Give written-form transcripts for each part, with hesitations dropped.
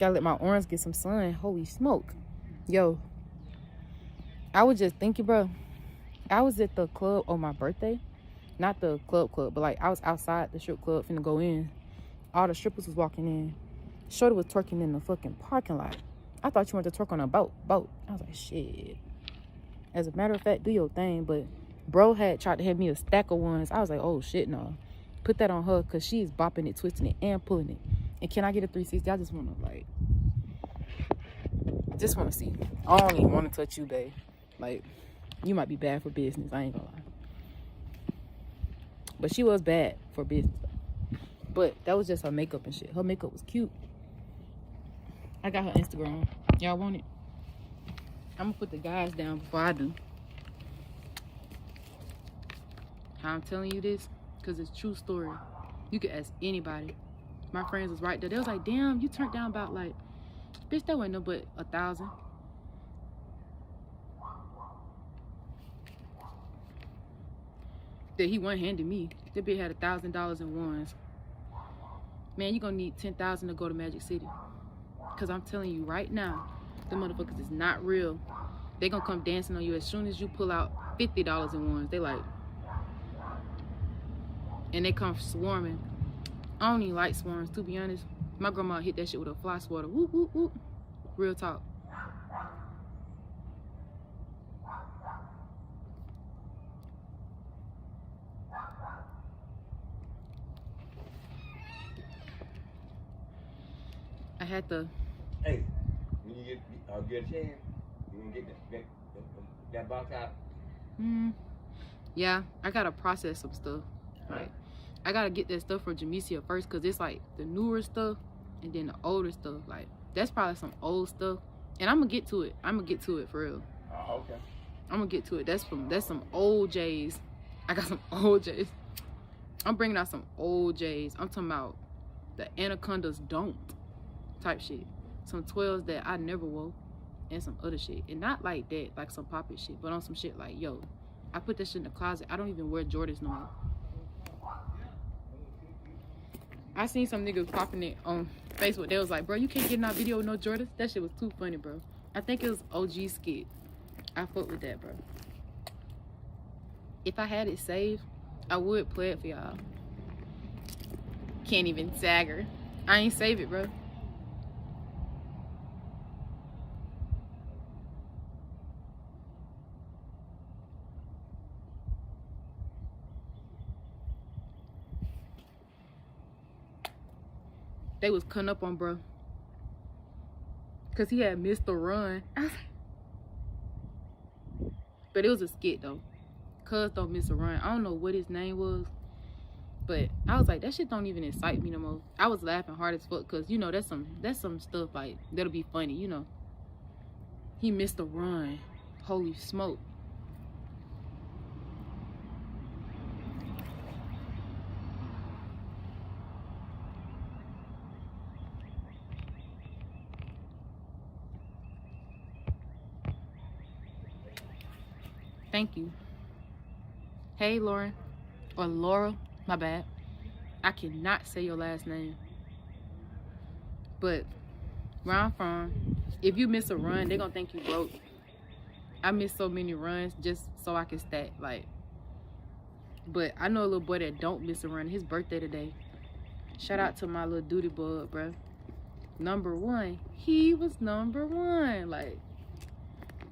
Gotta let my orange get some sun. Holy smoke. Yo, I was just thinking, bro. I was at the club on my birthday. Not the club, but like I was outside the strip club finna go in. All the strippers was walking in. Shorty was twerking in the fucking parking lot. I thought you wanted to twerk on a boat. I was like, shit. As a matter of fact, do your thing. But bro had tried to hand me a stack of ones. I was like, oh shit, no. Put that on her because she's bopping it, twisting it, and pulling it. And can I get a 360? I just want to, like, just want to see. I don't even want to touch you, babe. Like, you might be bad for business. I ain't gonna lie. But she was bad for business. But that was just her makeup and shit. Her makeup was cute. I got her Instagram. Y'all want it? I'm gonna put the guys down before I do. How I'm telling you this? Because it's true story. You could ask anybody. My friends was right there. They was like, damn, you turned down about like, bitch, that wasn't no but 1,000. That he one-handed me. That bitch had $1,000 in ones. Man, you gonna need 10,000 to go to Magic City. Cause I'm telling you right now, the motherfuckers is not real. They gonna come dancing on you as soon as you pull out $50 in ones. They like, and they come swarming. I don't even like swarms, to be honest. My grandma hit that shit with a fly swatter. Whoop, whoop, whoop. Real talk. I had to. Hey, when you get a chance, you gonna get that box out? Yeah, I gotta process some stuff. Right. I gotta get that stuff from Jamesia first, cause it's like the newer stuff and then the older stuff. Like that's probably some old stuff, and I'm gonna get to it. For real. Oh, okay. I'm gonna get to it. That's some old J's. I got some old J's. I'm bringing out some old J's. I'm talking about the Anacondas don't type shit. Some 12s that I never wore, and some other shit. And not like that, like some poppy shit, but on some shit like, yo, I put that shit in the closet. I don't even wear Jordans no more. I seen some niggas popping it on Facebook. They was like, bro, you can't get in our video with no Jordans. That shit was too funny, bro. I think it was OG skit. I fuck with that, bro. If I had it saved, I would play it for y'all. Can't even tag her. I ain't save it, bro. They was cutting up on bro. Cause he had missed the run. But it was a skit though. Cuz don't miss a run. I don't know what his name was. But I was like, that shit don't even excite me no more. I was laughing hard as fuck cause you know that's some stuff like that'll be funny, you know. He missed the run. Holy smoke. Thank you. Hey, Lauren. Or Laura. My bad. I cannot say your last name. But where I'm from, if you miss a run, they're going to think you broke. I miss so many runs just so I can stack. Like, but I know a little boy that don't miss a run. His birthday today. Shout out to my little duty bug, bro. Number 1. He was number 1. Like,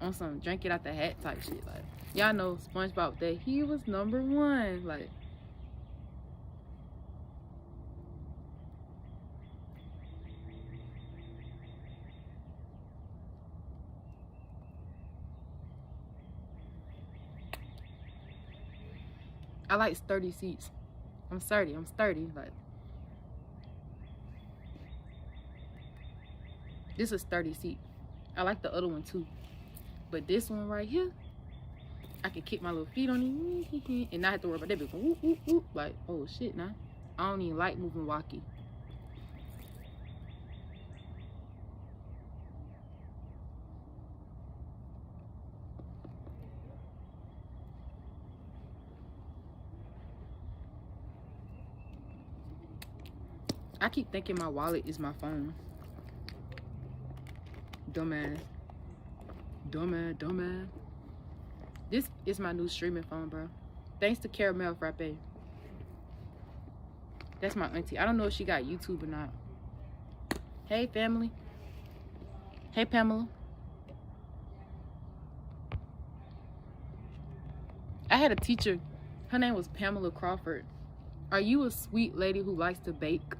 on some drink it out the hat type shit. Like, y'all know SpongeBob that he was number 1. Like, I like sturdy seats. I'm sturdy. Like, this is a sturdy seat. I like the other one too. But this one right here, I can kick my little feet on it and not have to worry about that. Whoop, whoop, whoop. Like, oh shit, nah. I don't even like moving walkie. I keep thinking my wallet is my phone. Dumbass. Dumbass. This is my new streaming phone, bro. Thanks to Caramel Frappe. That's my auntie. I don't know if she got YouTube or not. Hey, family. Hey, Pamela. I had a teacher. Her name was Pamela Crawford. Are you a sweet lady who likes to bake?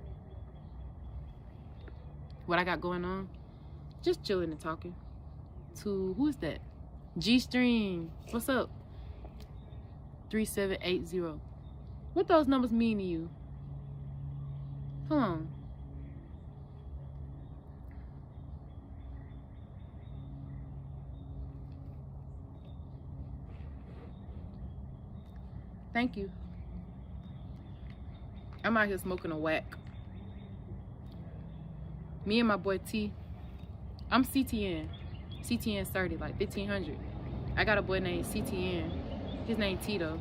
What I got going on? Just chilling and talking. To, who is that? G-Stream. What's up? 3780. What those numbers mean to you? Hold on. Thank you. I'm out here smoking a whack. Me and my boy T. I'm ctncerti, like 1500. I got a boy named CTN. His name Tito.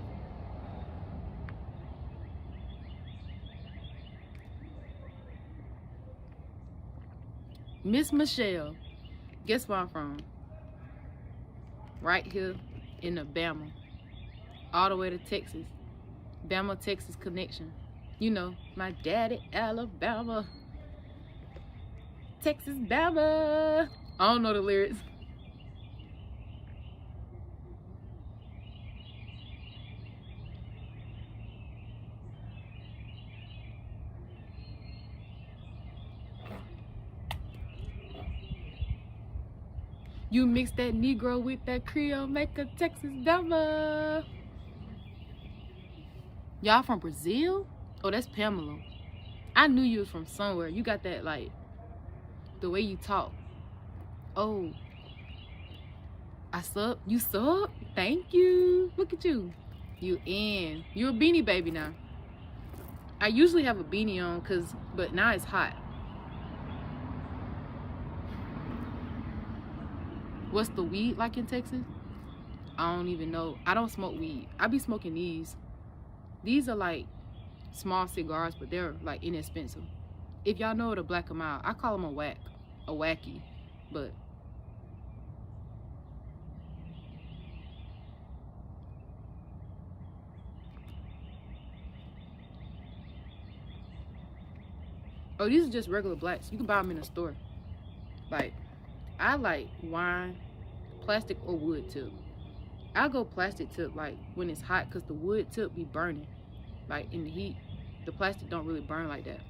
Miss Michelle. Guess where I'm from? Right here in the Bama. All the way to Texas. Bama, Texas connection. You know, my daddy, Alabama. Texas, Bama. I don't know the lyrics. You mix that Negro with that Creole, make a Texas Bama. Y'all from Brazil? Oh, that's Pamela. I knew you was from somewhere. You got that, like, the way you talk. Oh. I sub? You sub? Thank you. Look at you. You in. You're a beanie baby now. I usually have a beanie on, but now it's hot. What's the weed like in Texas? I don't even know. I don't smoke weed. I be smoking these. These are like small cigars, but they're like inexpensive. If y'all know what a black and mild, I call them a whack, a wacky, but oh, these are just regular blacks. You can buy them in a store. Like, I like wine, plastic or wood tip. I go plastic tip like when it's hot, because the wood tip be burning. Like in the heat, the plastic don't really burn like that.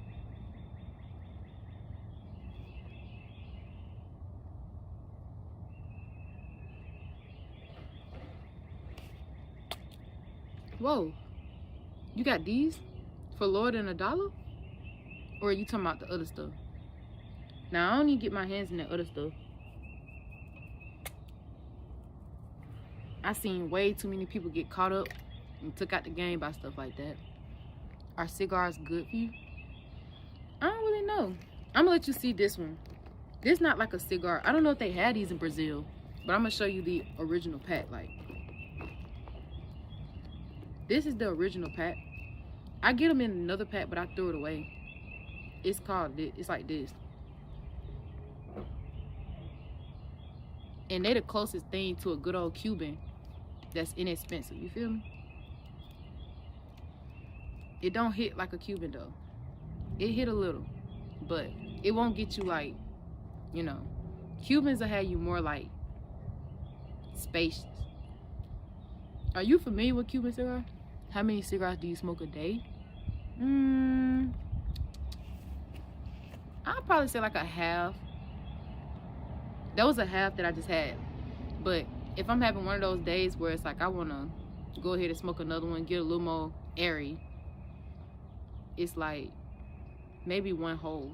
Whoa, you got these for lower than $1? Or are you talking about the other stuff? Now, I don't need to get my hands in that other stuff. I seen way too many people get caught up and took out the game by stuff like that. Are cigars good for you? I don't really know. I'm gonna let you see this one. This not like a cigar. I don't know if they had these in Brazil, but I'm gonna show you the original pack. Like, this is the original pack. I get them in another pack, but I threw it away. It's called, it's like this. And they the closest thing to a good old Cuban that's inexpensive. You feel me? It don't hit like a Cuban though. It hit a little, but it won't get you like, you know, Cubans will have you more like spacious. Are you familiar with Cuban cigar? How many cigars do you smoke a day? I'll probably say like a half. That was a half that I just had. But if I'm having one of those days where it's like I want to go ahead and smoke another one, get a little more airy, it's like maybe one whole.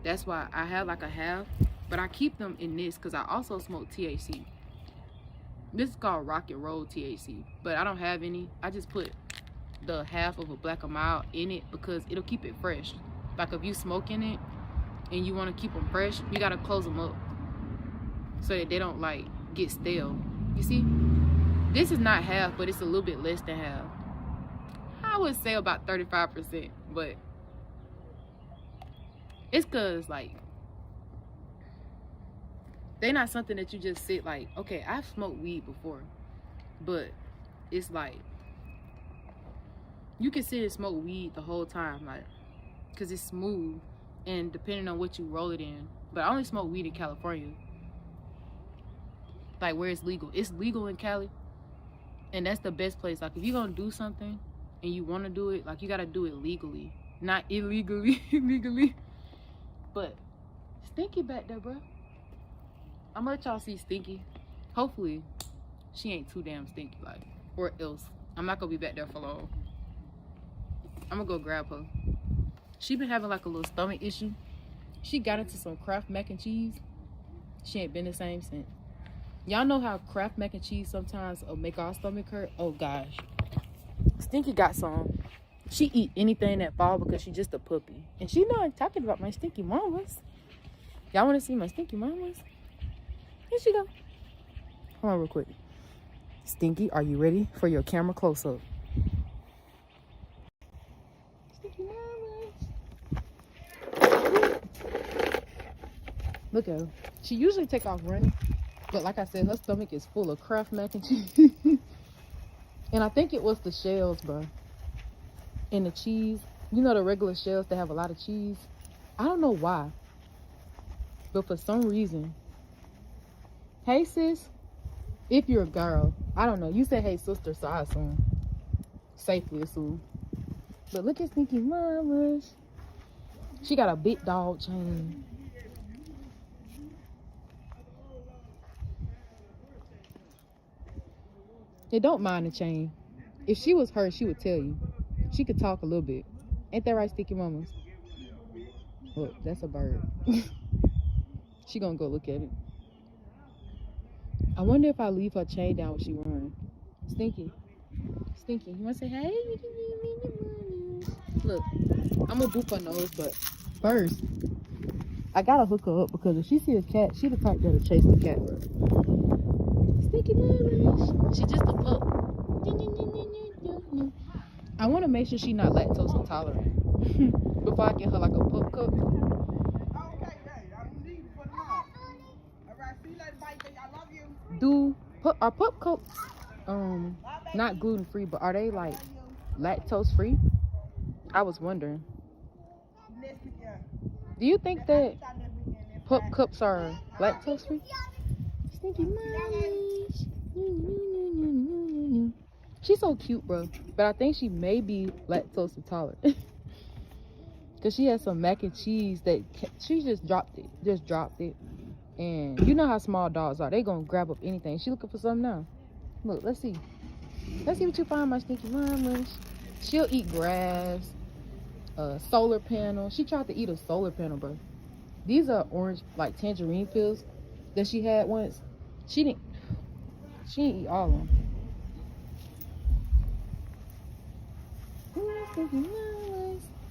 That's why I have like a half, but I keep them in this because I also smoke THC. This is called rock and roll THC, but I don't have any. I just put the half of a black and mild in it because it'll keep it fresh. Like if you smoking it and you want to keep them fresh, you gotta close them up so that they don't like get stale. You see, this is not half, but it's a little bit less than half. I would say about 35%, but it's cause like They not something that you just sit like, okay, I've smoked weed before, but it's like you can sit and smoke weed the whole time, like, because it's smooth and depending on what you roll it in. But I only smoke weed in California, like where it's legal. It's legal in Cali, and that's the best place. Like if you're gonna do something and you want to do it, like you gotta do it legally, not illegally. Legally. But Stinky back there, bro. I'm gonna let y'all see Stinky. Hopefully she ain't too damn stinky, like, or else I'm not gonna be back there for long. I'm gonna go grab her. She been having like a little stomach issue. She got into some Kraft mac and cheese. She ain't been the same since. Y'all know how Kraft mac and cheese sometimes make our stomach hurt? Oh gosh. Stinky got some. She eat anything that fall because she just a puppy. And she know I'm talking about my stinky mamas. Y'all want to see my stinky mamas? Here she go. Hold on real quick. Stinky, are you ready for your camera close-up? Stinky mamas. Look at her. She usually take off running. But like I said, her stomach is full of Kraft mac and cheese. And I think it was the shells, bro. And the cheese. You know the regular shells that have a lot of cheese? I don't know why. But for some reason. Hey, sis. If you're a girl. I don't know. You said, hey, sister, so I assume. Safely assume. But look at Stinky Mamas. She got a big dog chain. They don't mind the chain. If she was her, she would tell you. She could talk a little bit. Ain't that right, Stinky Mamas? Look, that's a bird. She gonna go look at it. I wonder if I leave her chain down when she run. Stinky. Stinky, you wanna say hey? Look, I'm gonna boop her nose, but first, I gotta hook her up because if she see a cat, she the type that'll chase the cat. Stinky Mamas. She just a pup. I want to make sure she's not lactose intolerant before I get her like a pup cup. Are pup cups not gluten free, but are they like lactose free? I was wondering. Do you think that pup cups are lactose free? Stinky Mamas. She's so cute, bro. But I think she may be lactose intolerant. Because she has some mac and cheese that she just dropped it. And you know how small dogs are. They gonna grab up anything. She looking for something now. Look, let's see. Let's see what you find, my Stinky Mamas. She'll eat grass, solar panel. She tried to eat a solar panel, bro. These are orange, like tangerine pills that she had once. She didn't eat all of them.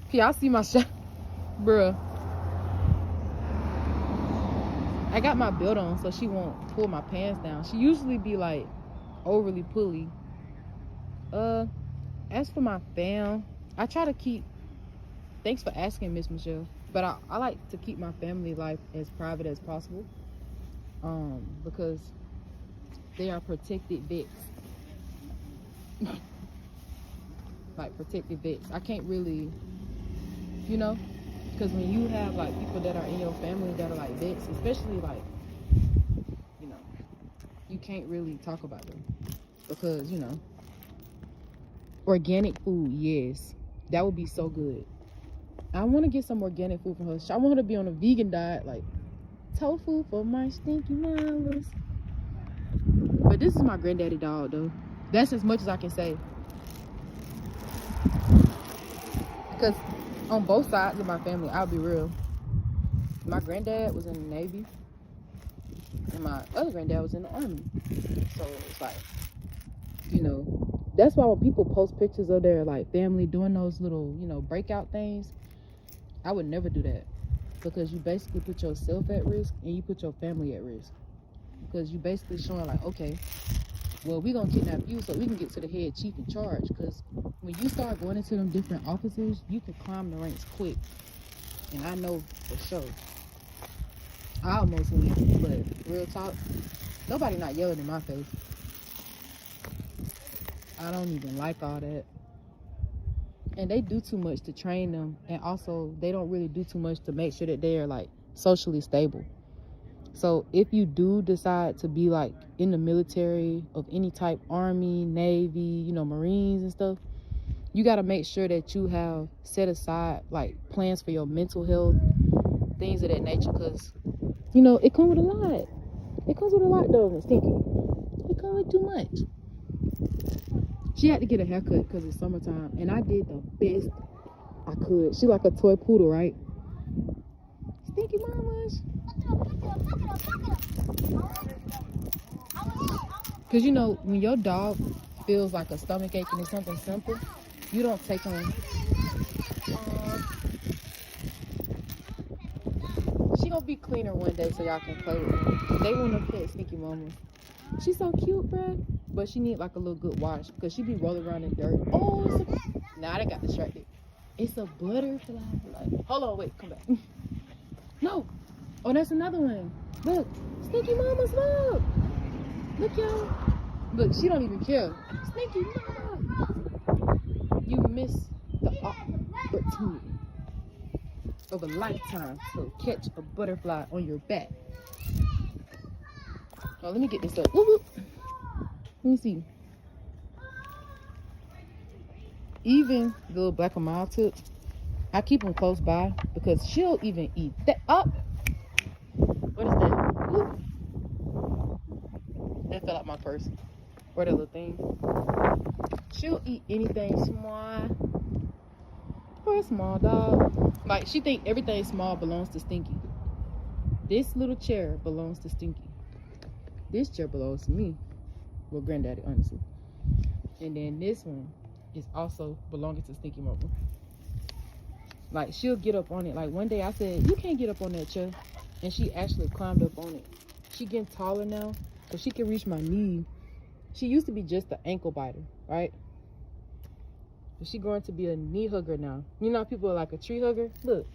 Can y'all see my shot? Bruh. I got my belt on so she won't pull my pants down. She usually be like overly pully. As for my fam, I try to keep, thanks for asking, Miss Michelle, but I like to keep my family life as private as possible. Because they are protected vets. Like protected vets. I can't really, you know, because when you have like people that are in your family that are like vets, especially like, you know, you can't really talk about them because, you know, organic food, yes, that would be so good. I want to get some organic food from her. I want her to be on a vegan diet, like tofu for my Stinky Mamas. But this is my granddaddy dog though. That's as much as I can say. Because on both sides of my family, I'll be real, my granddad was in the Navy and my other granddad was in the Army. So it's like, you know, that's why when people post pictures of their like family doing those little, you know, breakout things, I would never do that. Because you basically put yourself at risk and you put your family at risk. Because you basically showing like, okay, well, we're going to kidnap you so we can get to the head chief in charge. Because when you start going into them different offices, you can climb the ranks quick. And I know for sure. I almost went, but real talk, nobody not yelling in my face. I don't even like all that. And they do too much to train them, and also they don't really do too much to make sure that they are like socially stable. So if you do decide to be like in the military of any type, Army, Navy, you know, Marines and stuff, you got to make sure that you have set aside like plans for your mental health, things of that nature, because you know it comes with a lot. It comes with a lot though, Stinky. It comes with too much. She had to get a haircut because it's summertime, and I did the best I could. She like a toy poodle, right? Stinky mamas. Because you know, when your dog feels like a stomach ache and it's something simple, you don't take them. She gonna be cleaner one day so y'all can play with her. They want to pet Stinky mamas. She's so cute, bruh. But she need like a little good wash because she be rolling around in dirt. Oh, nah, I got distracted. It's a butterfly. Like, hold on, wait, come back. No. Oh, that's another one. Look, Stinky mamas, look. Look, y'all. Look, she don't even care. Stinky mama. You miss the opportunity of a lifetime to catch a butterfly on your back. Oh, let me get this up. Whoop, whoop. Let me see. Even the little black and mild tips, I keep them close by because she'll even eat that up. What is that? Ooh. That fell out my purse. Or that little thing. She'll eat anything small. For a small dog. Like, she think everything small belongs to Stinky. This little chair belongs to Stinky. This chair belongs to me. Well, granddaddy, honestly. And then this one is also belonging to Stinky Mama. Like, she'll get up on it. Like, one day I said, you can't get up on that chair. And she actually climbed up on it. She getting taller now, so she can reach my knee. She used to be just an ankle biter, right? But she going to be a knee hugger now. You know how people are like a tree hugger? Look,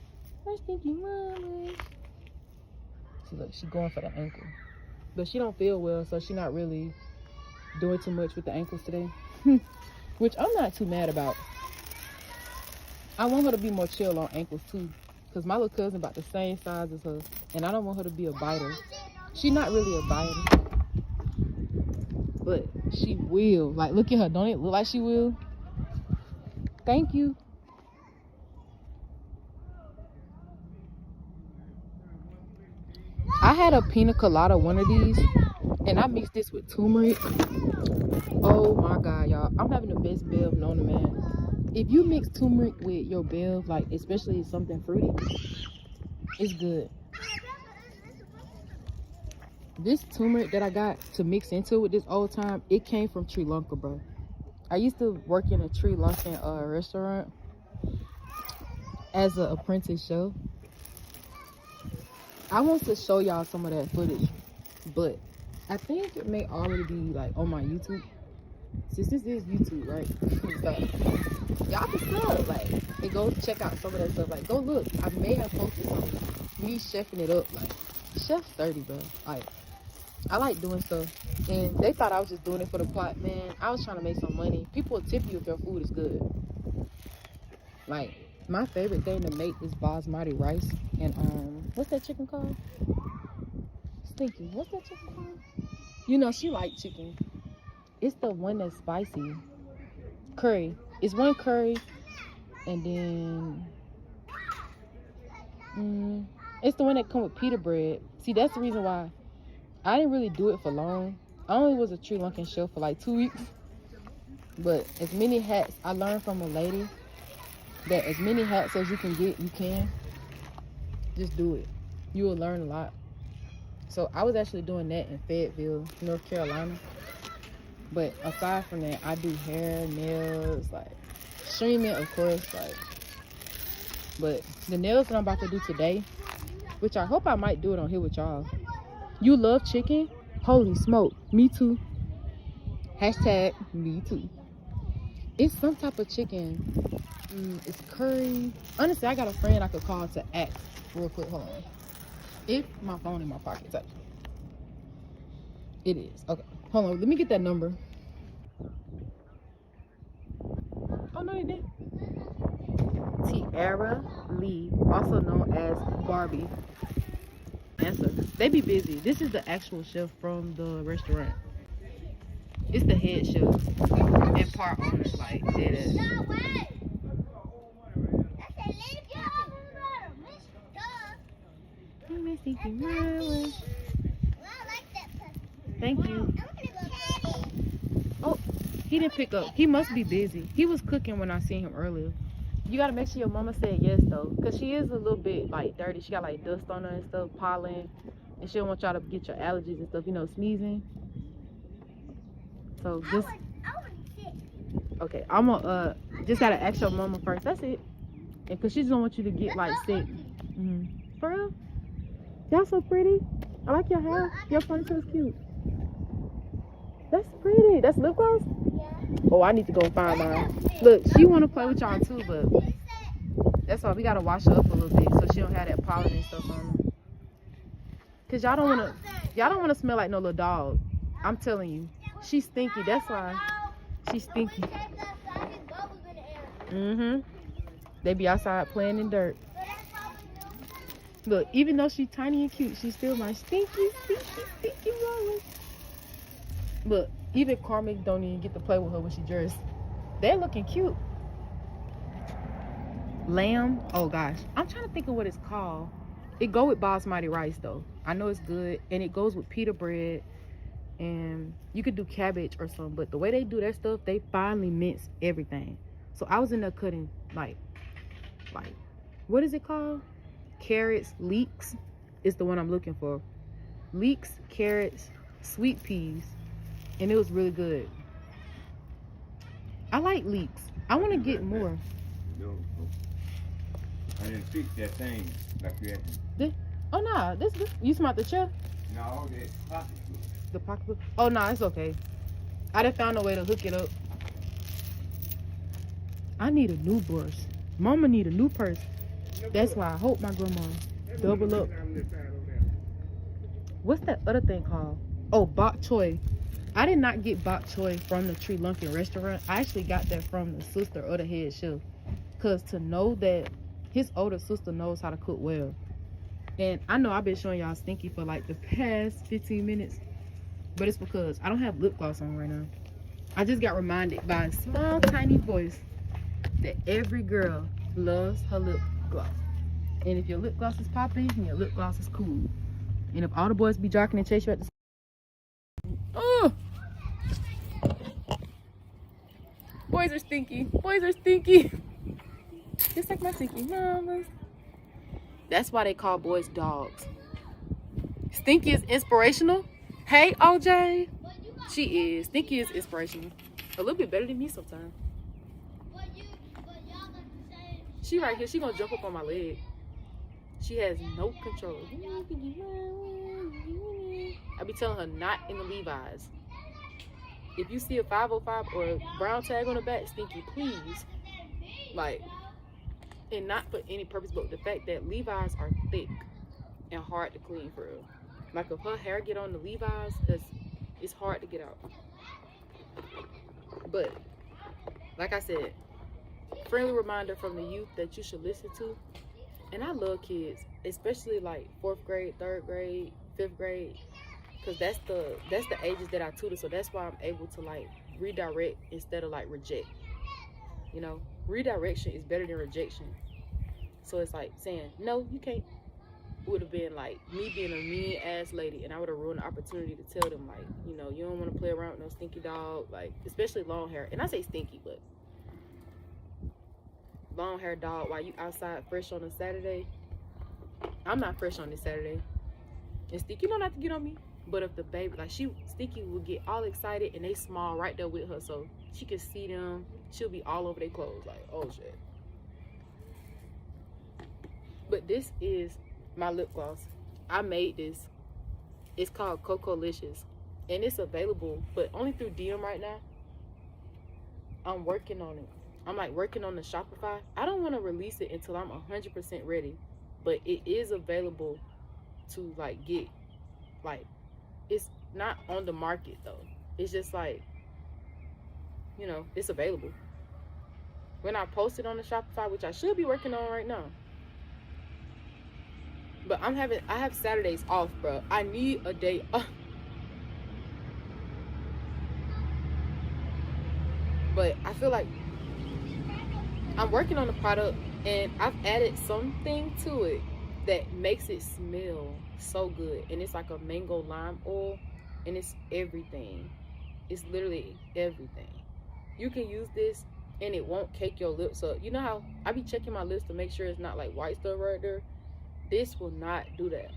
that's Stinky Mama. See, look, she going for the ankle. But she don't feel well, so she not really doing too much with the ankles today. Which I'm not too mad about. I want her to be more chill on ankles too, because my little cousin about the same size as her, and I don't want her to be a biter. She's not really a biter, but she will. Like, look at her. Don't it look like she will? Thank you. I had a pina colada one of these, and I mixed this with turmeric. Oh my God, y'all. I'm having the best bev known to man. If you mix turmeric with your bev, like especially something fruity, it's good. This turmeric that I got to mix into it with this old time, it came from Sri Lanka, bro. I used to work in a Sri Lankan restaurant as an apprentice chef. I want to show y'all some of that footage, but I think it may already be like on my YouTube. Since this is YouTube, right? So y'all can sub, like, and go check out some of that stuff. Like, go look. I may have posted some me chefing it up, like ctncerti, bro. Like, I like doing stuff, and they thought I was just doing it for the plot. Man, I was trying to make some money. People will tip you if your food is good. Like, my favorite thing to make is basmati rice and what's that chicken called? Stinky. What's that chicken called? You know, she like chicken. It's the one that's spicy. Curry. It's one curry, and then it's the one that come with pita bread. See, that's the reason why I didn't really do it for long. I only was a Sri Lankan chef for like 2 weeks. But as many hats, I learned from a lady that as many hats as you can get, you can. Just do it. You will learn a lot. So I was actually doing that in Fayetteville, North Carolina. But aside from that, I do hair, nails, like streaming, of course, like. But the nails that I'm about to do today, which I hope I might do it on here with y'all. You love chicken? Holy smoke. Me too. Hashtag me too. It's some type of chicken. It's curry. Honestly, I got a friend I could call to ask real quick. Hold on. If my phone in my pocket, type. It is. Okay. Hold on. Let me get that number. Oh, no, it didn't. Tiara Lee, also known as Barbie. Answer. They be busy. This is the actual chef from the restaurant. It's the head chef and part owner, like dead ass. Thank you. Oh, he didn't pick up. He must be busy. He was cooking when I seen him earlier. You gotta make sure your mama said yes though, cause she is a little bit like dirty. She got like dust on her and stuff, pollen, and she don't want y'all to get your allergies and stuff. You know, sneezing. So just okay. I'm gonna just gotta ask your mama first. That's it. And cause she just don't want you to get like sick. For real? Y'all so pretty. I like your hair. Your ponytail is cute. That's pretty. That's lip gloss? Yeah. Oh, I need to go find mine. Look, she want to play with y'all too, but that's why we got to wash her up a little bit so she don't have that pollen and stuff on her. Because y'all don't want to smell like no little dog. I'm telling you. She's stinky. That's why. She's stinky. They be outside playing in dirt. Look, even though she's tiny and cute, she's still my stinky mama. Look, even Carmen don't even get to play with her when she dressed. They're looking cute. Lamb. Oh gosh, I'm trying to think of what it's called. It go with basmati rice though. I know it's good, and it goes with pita bread, and you could do cabbage or something. But the way they do that stuff, they finely mince everything. So I was in there cutting like what is it called? Carrots, leeks is the one I'm looking for. Leeks, carrots, sweet peas, and it was really good. I like leeks. I want to get more. I didn't fix that thing like you had. Oh no, this you smart the chair? No, that pocketbook. The pocketbook? Oh no, it's okay. I done found a way to hook it up. I need a new brush. Mama need a new purse. That's why I hope my grandma double up. What's that other thing called? Oh, bok choy. I did not get bok choy from the Sri Lankan restaurant. I actually got that from the sister of the head chef. Because to know that his older sister knows how to cook well. And I know I've been showing y'all stinky for like the past 15 minutes. But it's because I don't have lip gloss on right now. I just got reminded by a small, tiny voice that every girl loves her lip gloss. And if your lip gloss is popping, your lip gloss is cool. And if all the boys be jocking and chase you at the boys are stinky. Boys are stinky. Just like my stinky mamas. That's why they call boys dogs. Stinky is inspirational. Hey, OJ. She is. Stinky is inspirational. A little bit better than me sometimes. She right here. She gonna jump up on my leg. She has no control. I be telling her not in the Levi's. If you see a 505 or a brown tag on the back, Stinky, please. Like, and not for any purpose, but the fact that Levi's are thick and hard to clean for real. Like if her hair get on the Levi's, it's hard to get out. But like I said, friendly reminder from the youth that you should listen to. And I love kids, especially like 4th grade, 3rd grade, 5th grade, because that's the ages that I tutor. So that's why I'm able to like redirect instead of like reject. You know, redirection is better than rejection. So it's like saying no, you can't. Would have been like me being a mean ass lady, and I would have ruined the opportunity to tell them like, you know, you don't want to play around with no stinky dog, like especially long hair. And I say stinky, but long hair dog while you outside fresh on a Saturday. I'm not fresh on this Saturday. And Stinky don't have to get on me. But if the baby, like Stinky will get all excited and they small right there with her, so she can see them. She'll be all over their clothes, like, oh shit. But this is my lip gloss. I made this. It's called Cocolicious. And it's available, but only through DM right now. I'm working on it. I'm like working on the Shopify. I don't want to release it until I'm 100% ready, but it is available to like get, like, it's not on the market though. It's just like, you know, it's available. When I post it on the Shopify, which I should be working on right now. But I have Saturdays off, bro. I need a day off. But I feel like I'm working on the product and I've added something to it that makes it smell so good. And it's like a mango lime oil, and it's everything. It's literally everything. You can use this and it won't cake your lips up. You know how I be checking my lips to make sure it's not like white stuff right there? This will not do that.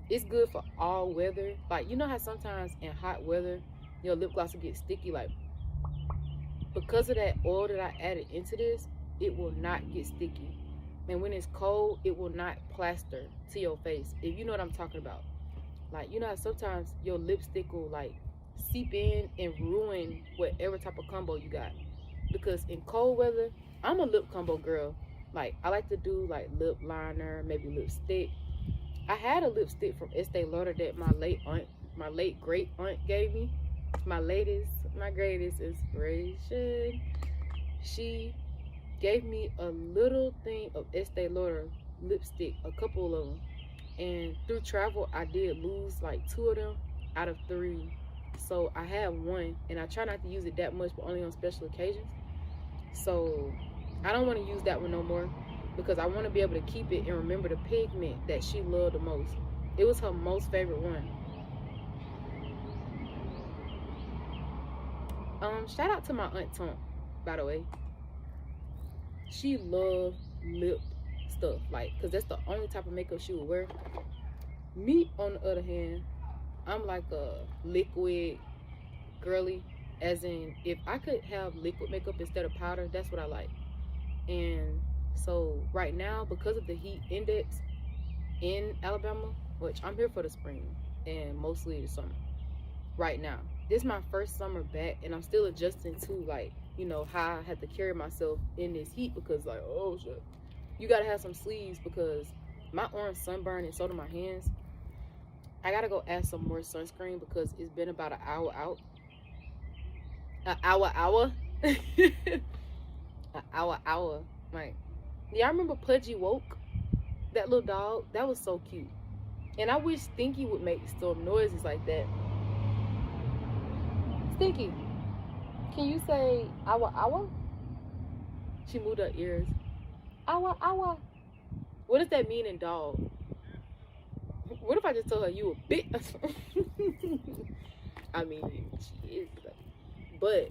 It's good for all weather. Like, you know how sometimes in hot weather your lip gloss will get sticky? Like, because of that oil that I added into this, it will not get sticky. And when it's cold, it will not plaster to your face, if you know what I'm talking about. Like, you know how sometimes your lipstick will like seep in and ruin whatever type of combo you got. Because in cold weather, I'm a lip combo girl. Like, I like to do like lip liner, maybe lipstick. I had a lipstick from Estee Lauder that my late great aunt gave me. My greatest inspiration. She gave me a little thing of Estee Lauder lipstick, a couple of them. And through travel, I did lose like 2 of them out of 3. So I have one, and I try not to use it that much, but only on special occasions. So I don't want to use that one no more, because I want to be able to keep it and remember the pigment that she loved the most. It was her most favorite one. Shout out to my Aunt Tonk, by the way. She loved lip stuff, like, because that's the only type of makeup she would wear. Me, on the other hand, I'm like a liquid girly, as in, if I could have liquid makeup instead of powder, that's what I like. And so right now, because of the heat index in Alabama, which I'm here for the spring and mostly the summer right now, this is my first summer back, and I'm still adjusting to, like, you know, how I had to carry myself in this heat, because like, oh shit, you gotta have some sleeves, because my arms sunburn and so do my hands. I gotta go add some more sunscreen because it's been about an hour out. An hour. An hour. Like, y'all remember Pudgy Woke? That little dog? That was so cute. And I wish Stinky would make some noises like that. Stinky, can you say awa? She moved her ears. Awa. What does that mean in dog? What if I just told her you a bitch? I mean, she is. But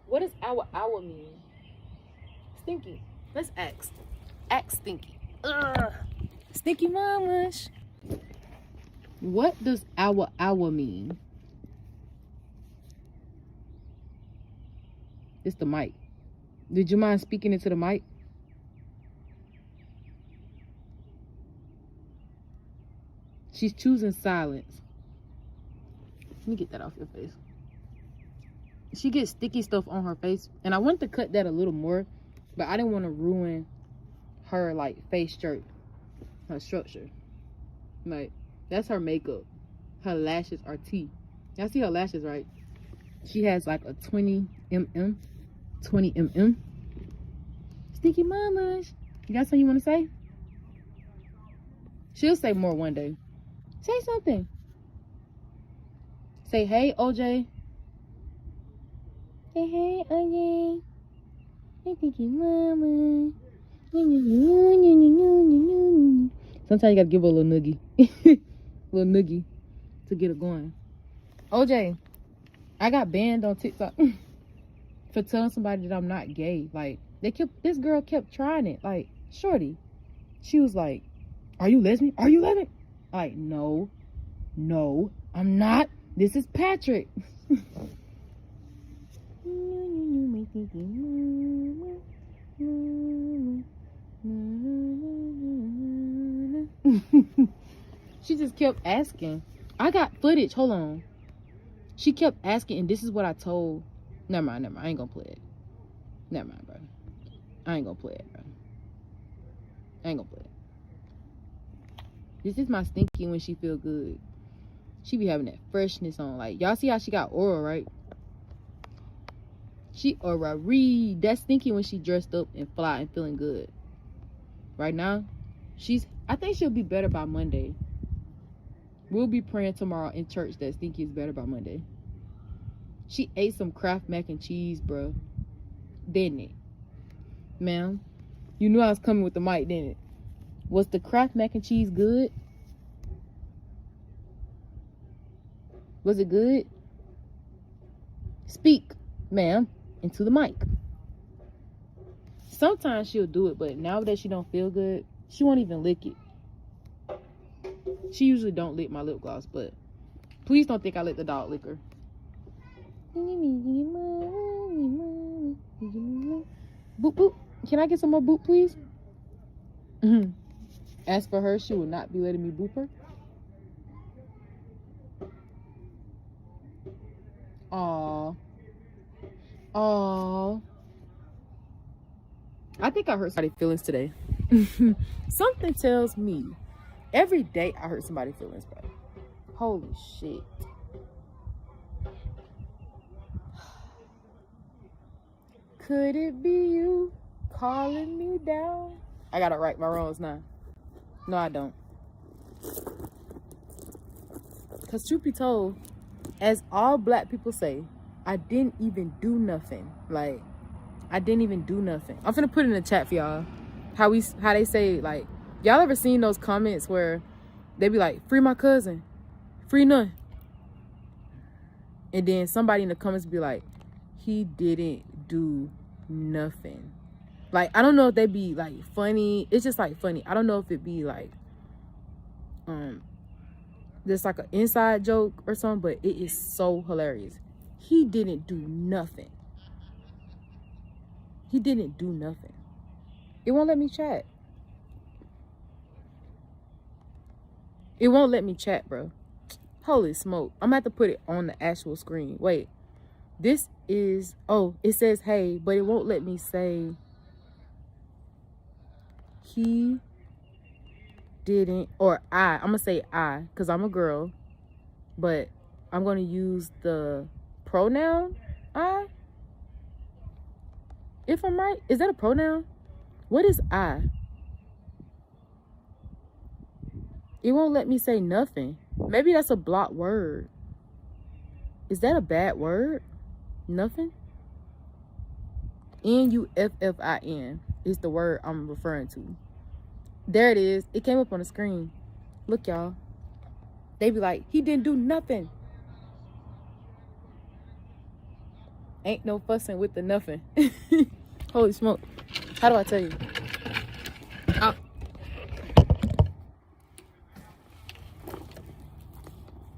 what does awa mean? Stinky. Let's ask. Ask Stinky. Ugh. Stinky mamas. What does awa mean? It's the mic. Did you mind speaking into the mic? She's choosing silence. Let me get that off your face. She gets sticky stuff on her face, and I want to cut that a little more, but I didn't want to ruin her like face shirt, her structure. Like, that's her makeup. Her lashes are tea. Y'all see her lashes, right? She has like a 20 mm. Sticky mamas. You got something you want to say? She'll say more one day. Say something. Say, hey, OJ. Say, hey, OJ. Hey, Sticky mama. Sometimes you gotta give her a little noogie. Little noogie to get her going. OJ, I got banned on TikTok for telling somebody that I'm not gay. Like, this girl kept trying it. Like, shorty, she was like, are you lesbian? Are you lesbian? Like, no, I'm not. This is Patrick. She just kept asking. I got footage. Hold on. She kept asking, and this is what I told. Never mind. I ain't gonna play it. Never mind, bro. I ain't gonna play it, bro. I ain't gonna play it. This is my stinky when she feel good. She be having that freshness on. Like, y'all see how she got aura, right? She aura read. That's stinky when she dressed up and fly and feeling good. Right now, I think she'll be better by Monday. We'll be praying tomorrow in church that Stinky is better by Monday. She ate some Kraft mac and cheese, bro. Didn't it? Ma'am, you knew I was coming with the mic, didn't it? Was the Kraft mac and cheese good? Was it good? Speak, ma'am, into the mic. Sometimes she'll do it, but now that she don't feel good, she won't even lick it. She usually don't lick my lip gloss, but please don't think I let the dog lick her. Boop, boop. Can I get some more boop, please? As for her, she will not be letting me boop her. Aww. Aww. I think I hurt somebody's feelings today. Something tells me every day I hurt somebody's feelings, bro. Holy shit. Could it be you calling me down? I gotta right my wrongs now. No, I don't. Because truth be told, as all black people say, I didn't even do nothing. Like, I didn't even do nothing. I'm finna put it in the chat for y'all. How they say, like, y'all ever seen those comments where they be like, free my cousin, free none. And then somebody in the comments be like, he didn't do nothing. Like, I don't know if they be like funny. It's just like funny. I don't know if it be like just like an inside joke or something, but it is so hilarious. He didn't do nothing. He didn't do nothing. It won't let me chat. It won't let me chat, bro. Holy smoke. I'm gonna have to put it on the actual screen. Wait. This is, oh, it says hey, but it won't let me say he didn't, or I'm gonna say I, because I'm a girl, but I'm gonna use the pronoun I. If I'm right, is that a pronoun? What is I? It won't let me say nothing. Maybe that's a blocked word. Is that a bad word? Nothing? Nuffin is the word I'm referring to. There it is. It came up on the screen. Look, y'all. They be like, he didn't do nothing. Ain't no fussing with the nothing. Holy smoke. How do I tell you?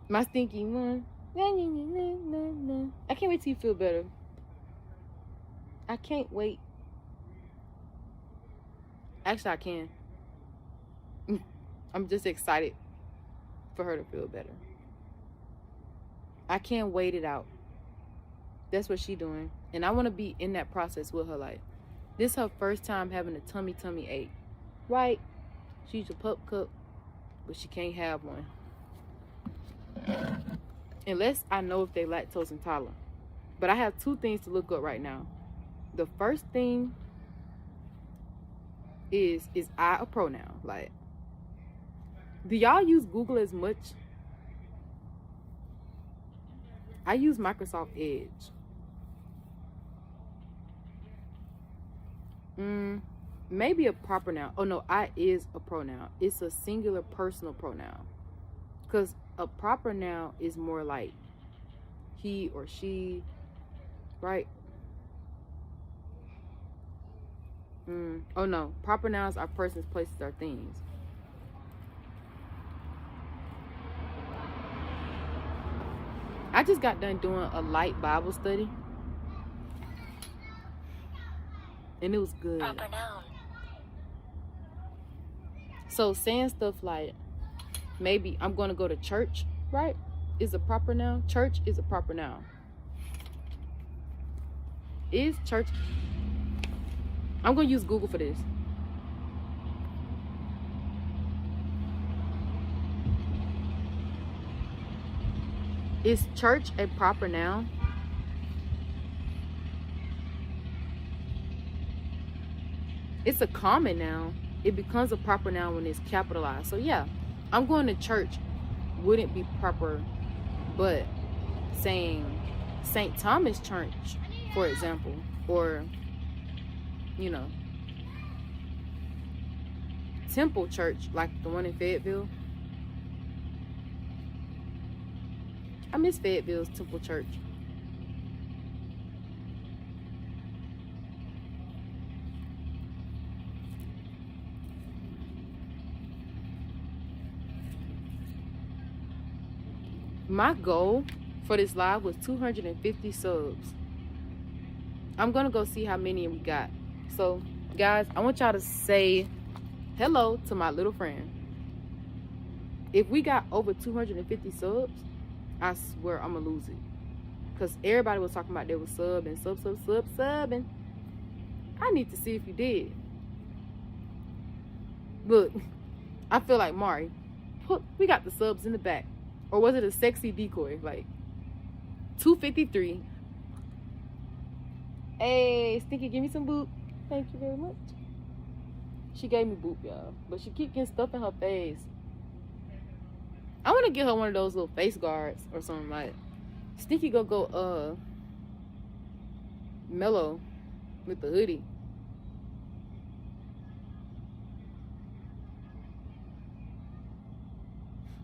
My stinky one. I can't wait till you feel better. I can't wait. Actually, I can. I'm just excited for her to feel better. I can't wait it out. That's what she doing. And I want to be in that process with her. Like, this is her first time having a tummy ache. Right? She's a pup cup, but she can't have one. Unless I know if they lactose intolerant. But I have two things to look up right now. The first thing is I a pronoun? Like, do y'all use Google as much? I use Microsoft Edge. Maybe a proper noun. Oh no, I is a pronoun. It's a singular personal pronoun. Because a proper noun is more like he or she, right? Oh no, proper nouns are persons, places, or things. I just got done doing a light Bible study. And it was good. Proper noun. So saying stuff like, maybe I'm going to go to church, right? Is a proper noun. Church is a proper noun. Is church... I'm going to use Google for this. Is church a proper noun? It's a common noun. It becomes a proper noun when it's capitalized. So yeah, I'm going to church wouldn't be proper, but saying St. Thomas Church, for example, or, you know, Temple Church, like the one in Fayetteville. I miss Fayetteville's Temple Church. My goal for this live was 250 subs. I'm gonna go see how many we got. So guys, I want y'all to say hello to my little friend. If we got over 250 subs, I swear I'm gonna lose it. Cause everybody was talking about they was subbing, subbing. I need to see if you did. Look, I feel like Mari. We got the subs in the back. Or was it a sexy decoy? Like 253. Hey, Stinky, give me some boop. Thank you very much. She gave me boop, y'all. But she keep getting stuff in her face. I want to get her one of those little face guards or something like that. Stinky go mellow with the hoodie.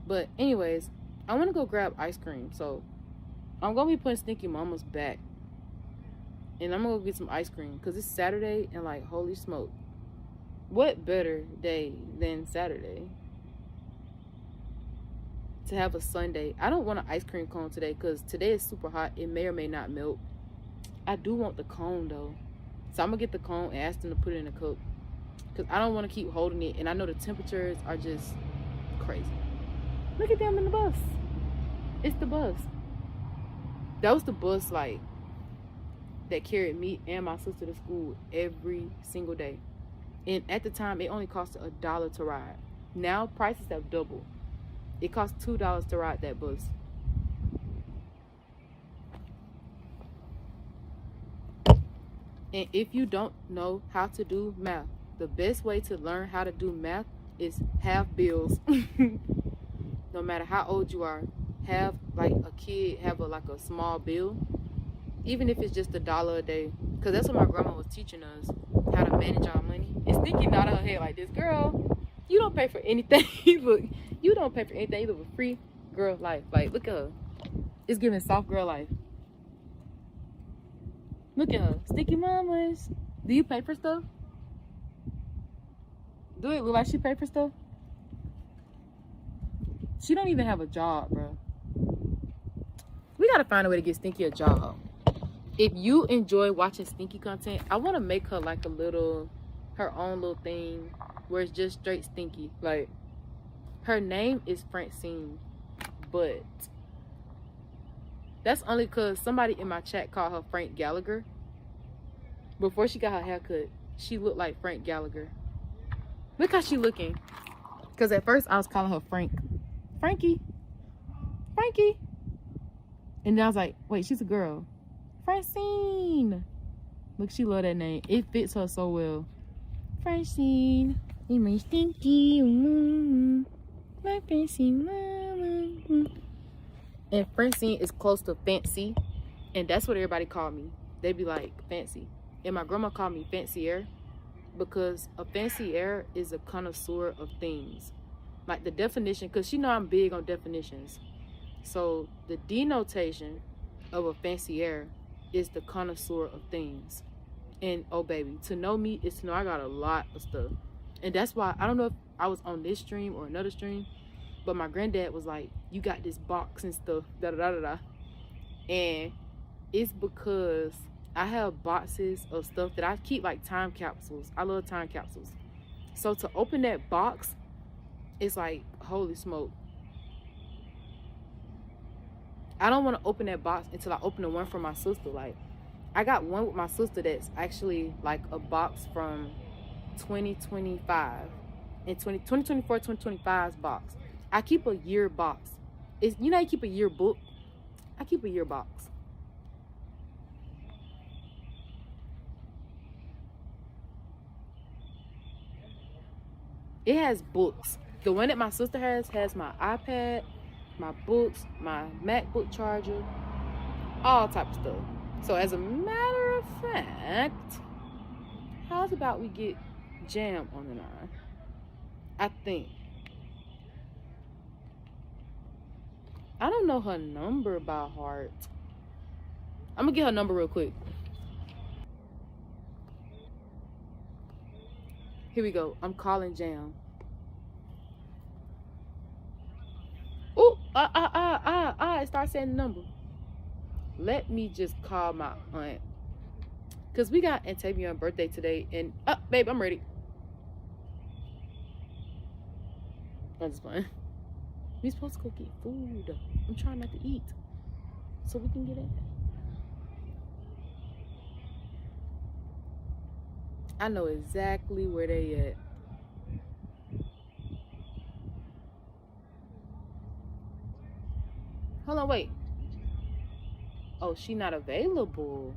But anyways, I want to go grab ice cream. So I'm going to be putting Stinky Mama's back. And I'm going to go get some ice cream. Because it's Saturday and like, holy smoke. What better day than Saturday to have a Sunday? I don't want an ice cream cone today because today is super hot. It may or may not melt. I do want the cone though. So I'm going to get the cone and ask them to put it in a cup. Because I don't want to keep holding it. And I know the temperatures are just crazy. Look at them in the bus. It's the bus. That was the bus like that carried me and my sister to school every single day. And at the time, it only cost $1 to ride. Now prices have doubled. It costs $2 to ride that bus. And if you don't know how to do math, the best way to learn how to do math is have bills. No matter how old you are, have like a kid have a small bill, even if it's just $1 a day, because that's what my grandma was teaching us, how to manage our money. It's thinking out of her head like this, girl, you don't pay for anything. Look, you don't pay for anything. You live a free girl life. Like, look at her. It's giving soft girl life. Look at her. Sticky mamas. Do you pay for stuff? Do it look like she pay for stuff? She don't even have a job, bro. We gotta find a way to get Stinky a job. If you enjoy watching Stinky content, I want to make her like her own little thing where it's just straight Stinky. Like, her name is Francine, but that's only because somebody in my chat called her Frank Gallagher. Before she got her haircut, she looked like Frank Gallagher. Look how she looking. Because at first I was calling her Frank. Frankie. And then I was like, wait, she's a girl. Francine. Look, she love that name. It fits her so well. Francine. And my Stinky. My Francine mama. And Francine is close to fancy. And that's what everybody called me. They be like, fancy. And my grandma called me fancier. Because a fancier is a connoisseur of things. Like the definition, because you know I'm big on definitions. So the denotation of a fancier is the connoisseur of things. And oh baby, to know me is to know I got a lot of stuff. And that's why, I don't know if I was on this stream or another stream, but my granddad was like, you got this box and stuff, da-da-da-da-da. And it's because I have boxes of stuff that I keep, like time capsules. I love time capsules. So to open that box, it's like, holy smoke. I don't want to open that box until I open the one for my sister. Like, I got one with my sister that's actually like a box from 2025 and 2024, 2025's box. I keep a year box. It's, you know, you keep a year book. I keep a year box. It has books. The one that my sister has my iPad, my books, my MacBook charger, all type of stuff. So as a matter of fact, how's about we get Jam on the line? I think. I don't know her number by heart. I'm gonna get her number real quick. Here we go. I'm calling Jam. Oh, it starts saying the number. Let me just call my aunt. Cause we got Antavion's birthday today, and babe, I'm ready. I'm just playing. We supposed to go get food. I'm trying not to eat, so we can get it. I know exactly where they at. Hold on, wait. Oh, she not available.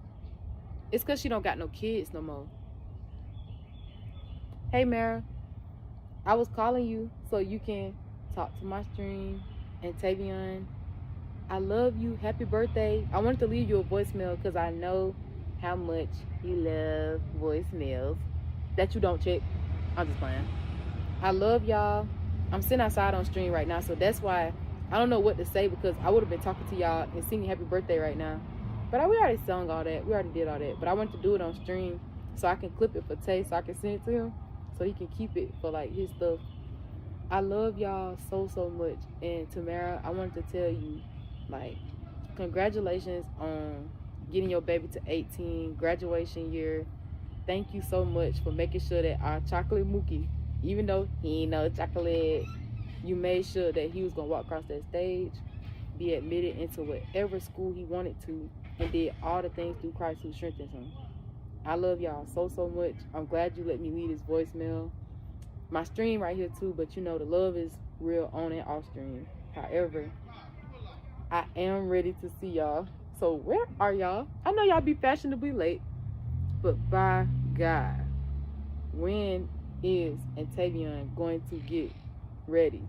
It's cause she don't got no kids no more. Hey, Mara. I was calling you so you can talk to my stream. And Tavion, I love you. Happy birthday. I wanted to leave you a voicemail because I know how much you love voicemails that you don't check. I'm just playing. I love y'all. I'm sitting outside on stream right now, so that's why I don't know what to say, because I would have been talking to y'all and singing happy birthday right now. But we already sung all that. We already did all that. But I wanted to do it on stream so I can clip it for Tay, so I can send it to him so he can keep it for like his stuff. I love y'all so much. And Tamara, I wanted to tell you, like, congratulations on getting your baby to 18, graduation year. Thank you so much for making sure that our chocolate Mookie, even though he ain't no chocolate, you made sure that he was gonna walk across that stage, be admitted into whatever school he wanted to, and did all the things through Christ who strengthens him. I love y'all so much. I'm glad you let me leave this voicemail. My stream right here too, but you know the love is real on and off stream. However, I am ready to see y'all. So where are y'all? I know y'all be fashionably late, but by God, when is Antavion going to get ready?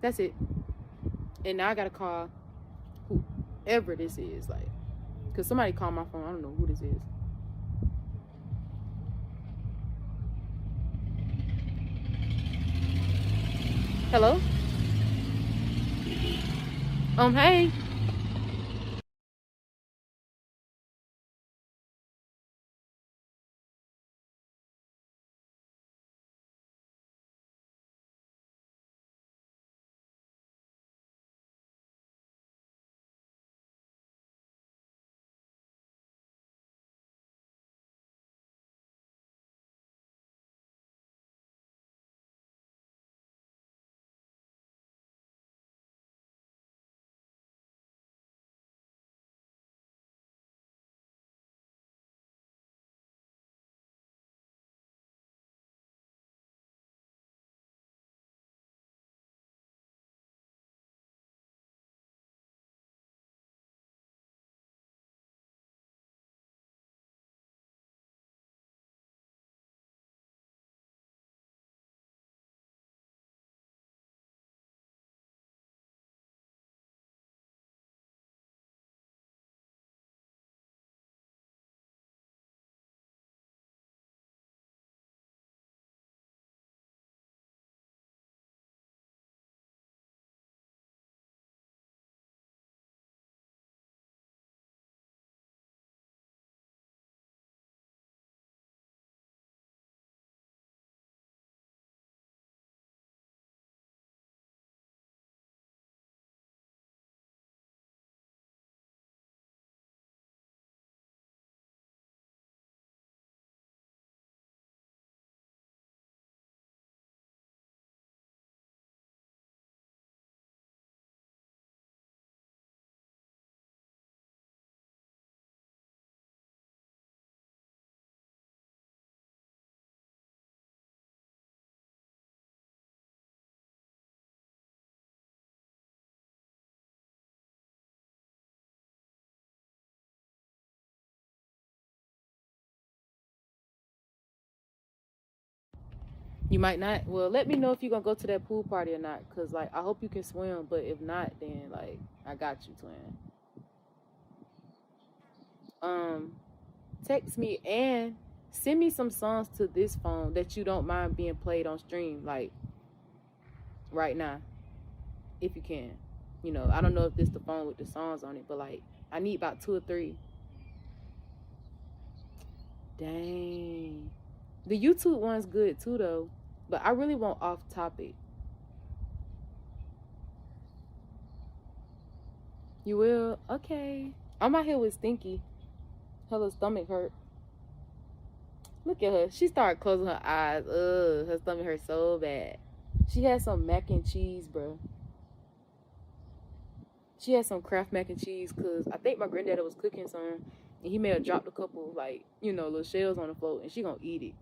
That's it. And now I gotta call whoever this is, like, cause somebody called my phone. I don't know who this is. Hello? Hey. You might not. Well, let me know if you're gonna go to that pool party or not. Cause like I hope you can swim, but if not, then like I got you, twin. Text me and send me some songs to this phone that you don't mind being played on stream, like right now, if you can. You know, I don't know if this the phone with the songs on it, but like I need about 2 or 3. Dang. The YouTube one's good too though, but I really want off topic. You will? Okay. I'm out here with Stinky. Her little stomach hurt. Look at her. She started closing her eyes. Ugh, her stomach hurt so bad. She had some mac and cheese, bro. She had some Kraft mac and cheese because I think my granddaddy was cooking some, and he may have dropped a couple, like, you know, little shells on the floor, and she gonna eat it.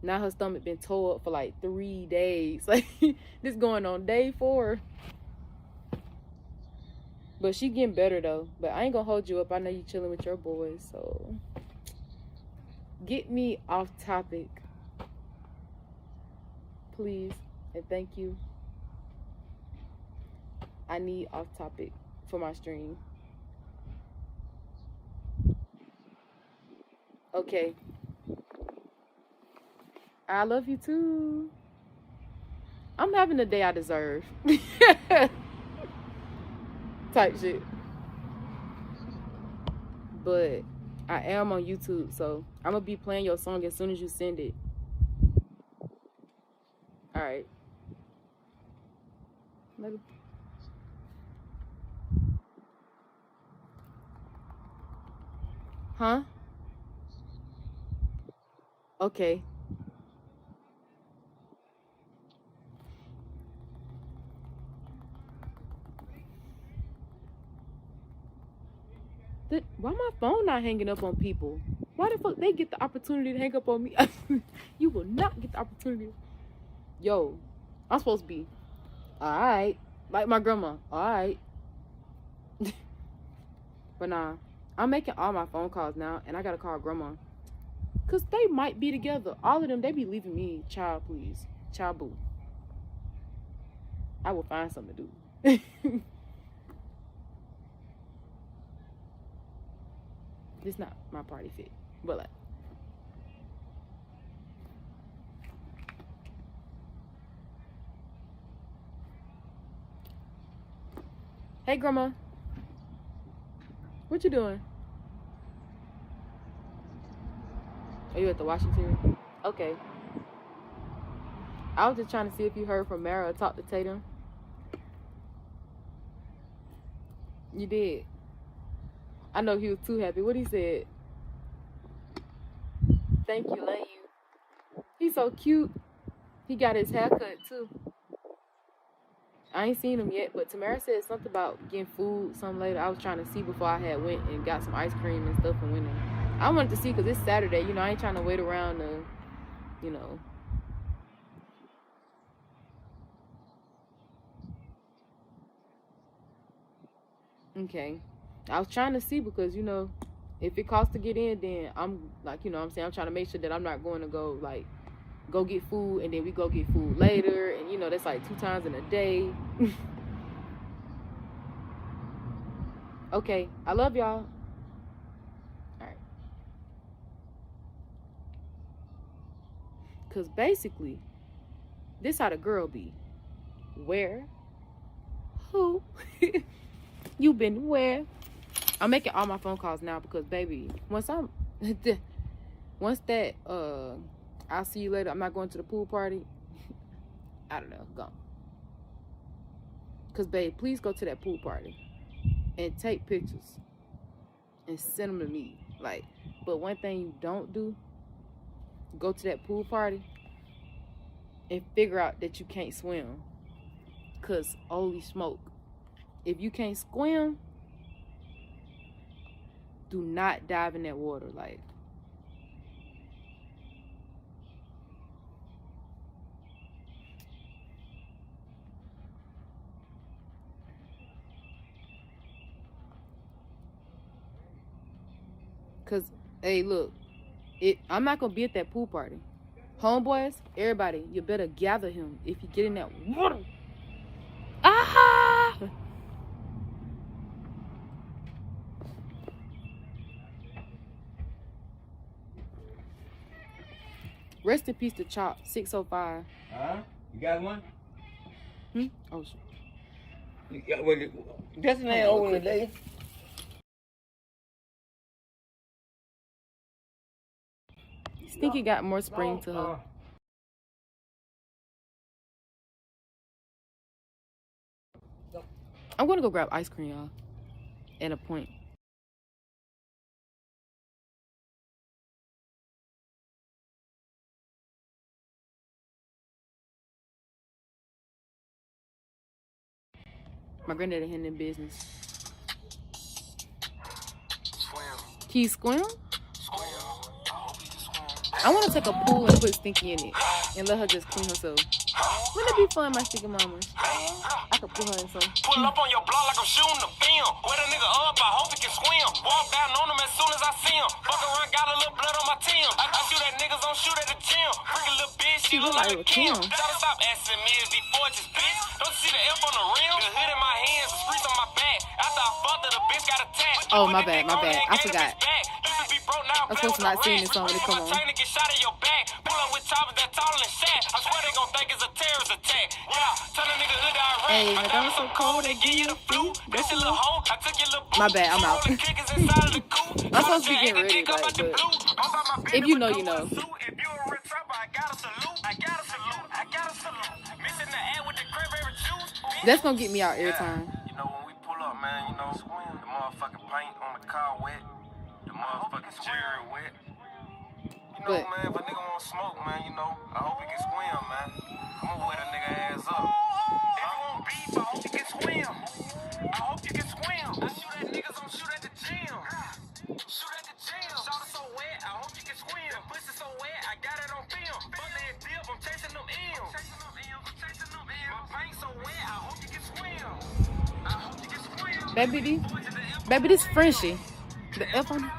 Now her stomach been tore up for like 3 days. Like, this going on day 4. But she getting better though. But I ain't gonna hold you up. I know you chilling with your boys, so get me off topic, please, and thank you. I need off topic for my stream. Okay. I love you too. I'm having the day I deserve. Type shit. But I am on YouTube, so I'm gonna be playing your song as soon as you send it. Alright. Huh? Okay. Why my phone not hanging up on people? Why the fuck they get the opportunity to hang up on me? You will not get the opportunity. Yo, I'm supposed to be alright. Like my grandma. Alright. But nah, I'm making all my phone calls now, and I gotta call grandma. Cause they might be together. All of them, they be leaving me. Child, please. Child, boo. I will find something to do. This not my party fit. But like. Hey, grandma. What you doing? Are you at the Washington? Okay. I was just trying to see if you heard from Mara or talked to Tatum. You did. I know he was too happy. What he said? Thank you, love you. He's so cute. He got his haircut too. I ain't seen him yet, but Tamara said something about getting food some later. I was trying to see before I had went and got some ice cream and stuff and went in. I wanted to see because it's Saturday. You know, I ain't trying to wait around to, you know. Okay. I was trying to see because, you know, if it costs to get in, then I'm like, you know what I'm saying? I'm trying to make sure that I'm not going to go, like, go get food and then we go get food later. And, you know, that's like 2 times in a day. Okay. I love y'all. All right. Because basically, this how the girl be. Where? Who? You been where? I'm making all my phone calls now because, baby, once that I'll see you later, I'm not going to the pool party. I don't know, go. Because, babe, please go to that pool party and take pictures and send them to me. Like, but one thing you don't do, go to that pool party and figure out that you can't swim. Because, holy smoke, if you can't swim, do not dive in that water. Like, because, hey, look, I'm not gonna be at that pool party. Homeboys, everybody, you better gather him if you get in that water. Ah! Rest in peace to Chop, 605. Huh? You got one? Oh, shit. You got one? That's an ain't over today. Stinky got more spring to her. I'm gonna go grab ice cream, y'all. At a point. My granddaddy handling business. Can you swim? I want to take a pool and put Stinky in it and let her just clean herself. Wouldn't it be fun, my Stinky mama? I could put her in some. Pull up on your block like I'm shooting a film. Wet a nigga up, I hope he can swim. Walk down on him as soon as I see him. Fuck around, got a little blood on my team. I shoot at niggas, don't shoot at the gym. Bring a little bitch, she look like a Kim. Stop asking me if these forges, bitch. Don't you see the F on the rim? The hood in my hands, the streets on my back. After I fucked her, the bitch got attacked. Oh, my bad. I forgot. I'm supposed to not sing this song when it come on. Hey, that was so cold, they give you the flu. My bad, I'm out. I'm supposed to be getting ready, like, but if you know, you know. That's gonna get me out every time. You know, when we pull up, man, you know, the motherfucking paint on the car wet, the motherfucking cherry wet. You know, man, if a nigga want smoke, man, you know, I hope he can swim, man. I'ma wet a nigga ass up. If you want beef, I hope you can swim. I hope you can swim. I shoot at niggas, don't shoot at the gym. Shoot at the gym. Shot it so wet, I hope you can swim. Pussy so wet, I got it on film. Fuck that dip, I'm chasing them M's. My paint so wet, I hope you can swim. I hope you can swim. Baby, this Frenchie. The F on.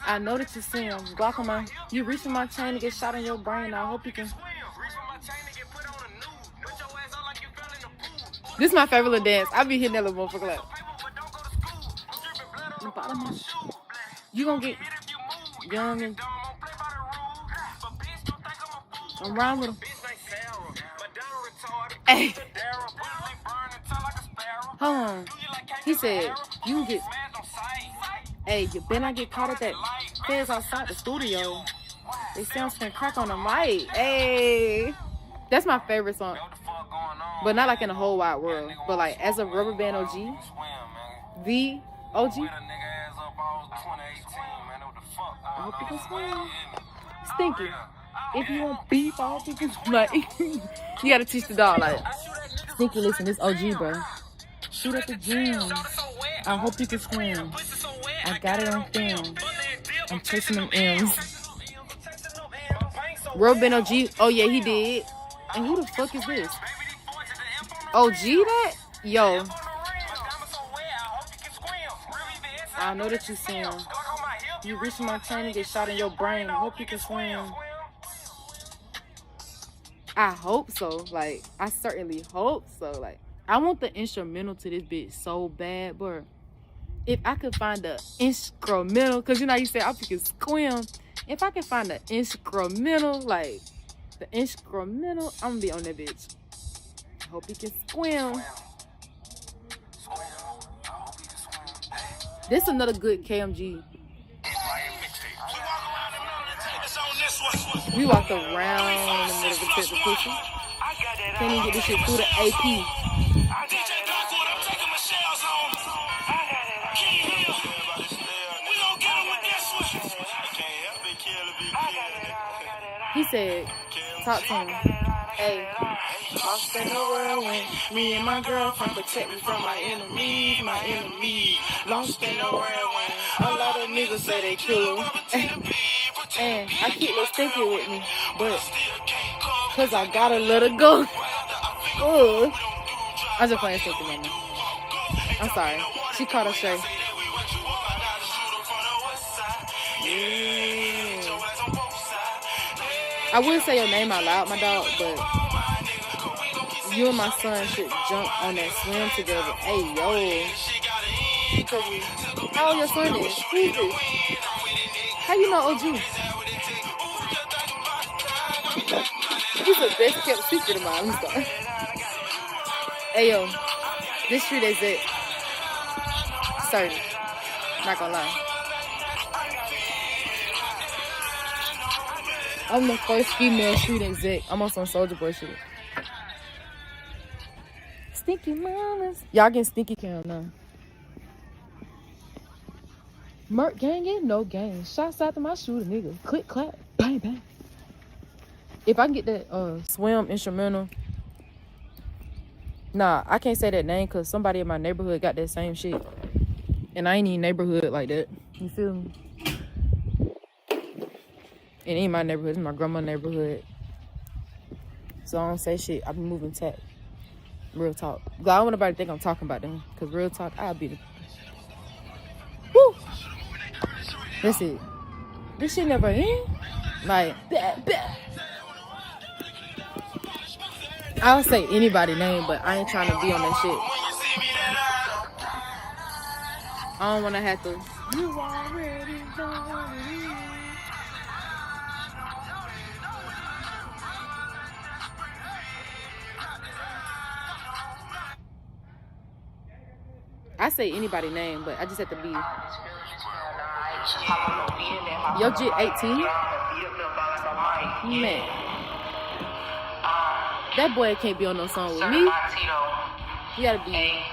I know that you see him. Glock on my. You reaching my chain to get shot in your brain. I hope you can. This is my favorite little dance. I be hitting that little motherfucker like. The bottom of you gonna get young and. I'm riding with him. Hey. Hold on. He said, you get. Hey, you better not get caught at that feds outside the studio. They sound some crack on the mic. Hey. That's my favorite song. But not like in the whole wide world. But like as a Rubber Band OG. The OG. I hope you can swim. Stinky. If you want beef, I hope you can like you gotta teach the dog like Stinky, listen, this OG, bro. Shoot at the gym. I hope you can swim. I got it on film. I'm chasing them M's. Rubber Band OG. Oh yeah, he did. And who the fuck is this? OG that? Yo. I know that you see him. You reach my chain and get shot in your brain. I hope you can swim. I hope so. Like, I certainly hope so. Like, I want the instrumental to this bitch so bad, bro. If I could find the instrumental, because you know you said I can swim. If I can find the instrumental, like the instrumental, I'm gonna be on that bitch. I hope he can swim. This is another good KMG. We walked around in the middle of the pit of pussy. Can't even get this shit through the AP. He said, talk to him. Hey, lost in the whirlwind. Me and my girlfriend protect me from my enemies, Lost in the whirlwind. A lot of niggas say they cool. And I keep little Stinky with me, but cause I gotta let her go. Ooh. I'm just playing Stinky, mama. I'm sorry. She caught a stray. I wouldn't say your name out loud, my dog, but you and my son should jump on that swim together. Hey, yo. How old your son is? Who is this? How you know OG? He's the best kept secret of mine. I'm sorry. Hey, yo. This street is it. Certi. Not gonna lie. I'm the first female street exec. I'm on some Soulja Boy shit. Stinky mamas. Y'all getting stinky cam now. Merc gang ain't no gang. Shots out to my shooter, nigga. Click, clap, bang, bang. If I can get that swim instrumental. Nah, I can't say that name because somebody in my neighborhood got that same shit. And I ain't even neighborhood like that. You feel me? It ain't my neighborhood. It's my grandma's neighborhood. So I don't say shit. I be moving tap. Real talk. I don't want nobody to think I'm talking about them. Because real talk, I'll be the... Woo! That's it. This shit never end. Like, I'll say anybody's name, but I ain't trying to be on that shit. I don't want to have to... You already know. I say anybody's name, but I just have to be... Yo, Jit 18? Man. That boy can't be on no song with me. You gotta be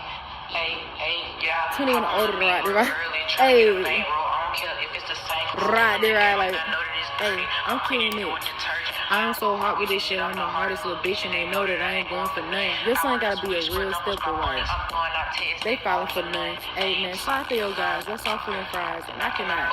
21 or older to ride the ride. Hey. Ride the ride like, hey, I'm killing it. I'm so hot with this shit. I'm the hardest little bitch and they know that I ain't going for nothing. Your son gotta be a real stepper, like. They falling for nothing. Hey, man, shout out to your guys. That's all for them fries. And I cannot.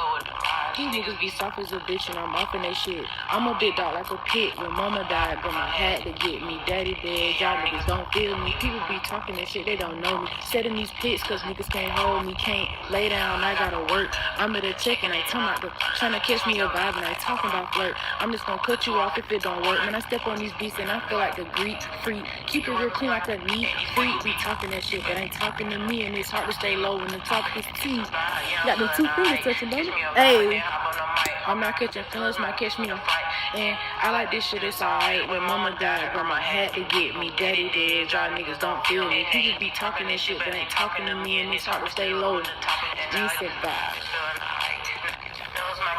These niggas be soft as a bitch and I'm off in that shit. I'm a big dog like a pit. When mama died, grandma had to get me. Daddy dead, y'all niggas don't feel me. People be talking that shit, they don't know me. Setting these pits cause niggas can't hold me. Can't lay down, I gotta work. I'm at a check and I trying to catch me a vibe and I talking about flirt. I'm just gonna cut you off if it don't work. When I step on these beats and I feel like a Greek freak. Keep it real clean like a neat freak. Be talking that shit, but ain't talking to me. And it's hard to stay low when the topic is tea. Got the 2 fingers touching, baby. Hey. I'm not catching feelings, might catch me. And I like this shit, it's alright. When mama died, grandma had to get me. Daddy dead, y'all niggas don't feel me. People be talking that shit, but ain't talking to me. And it's hard to stay low. You said bye.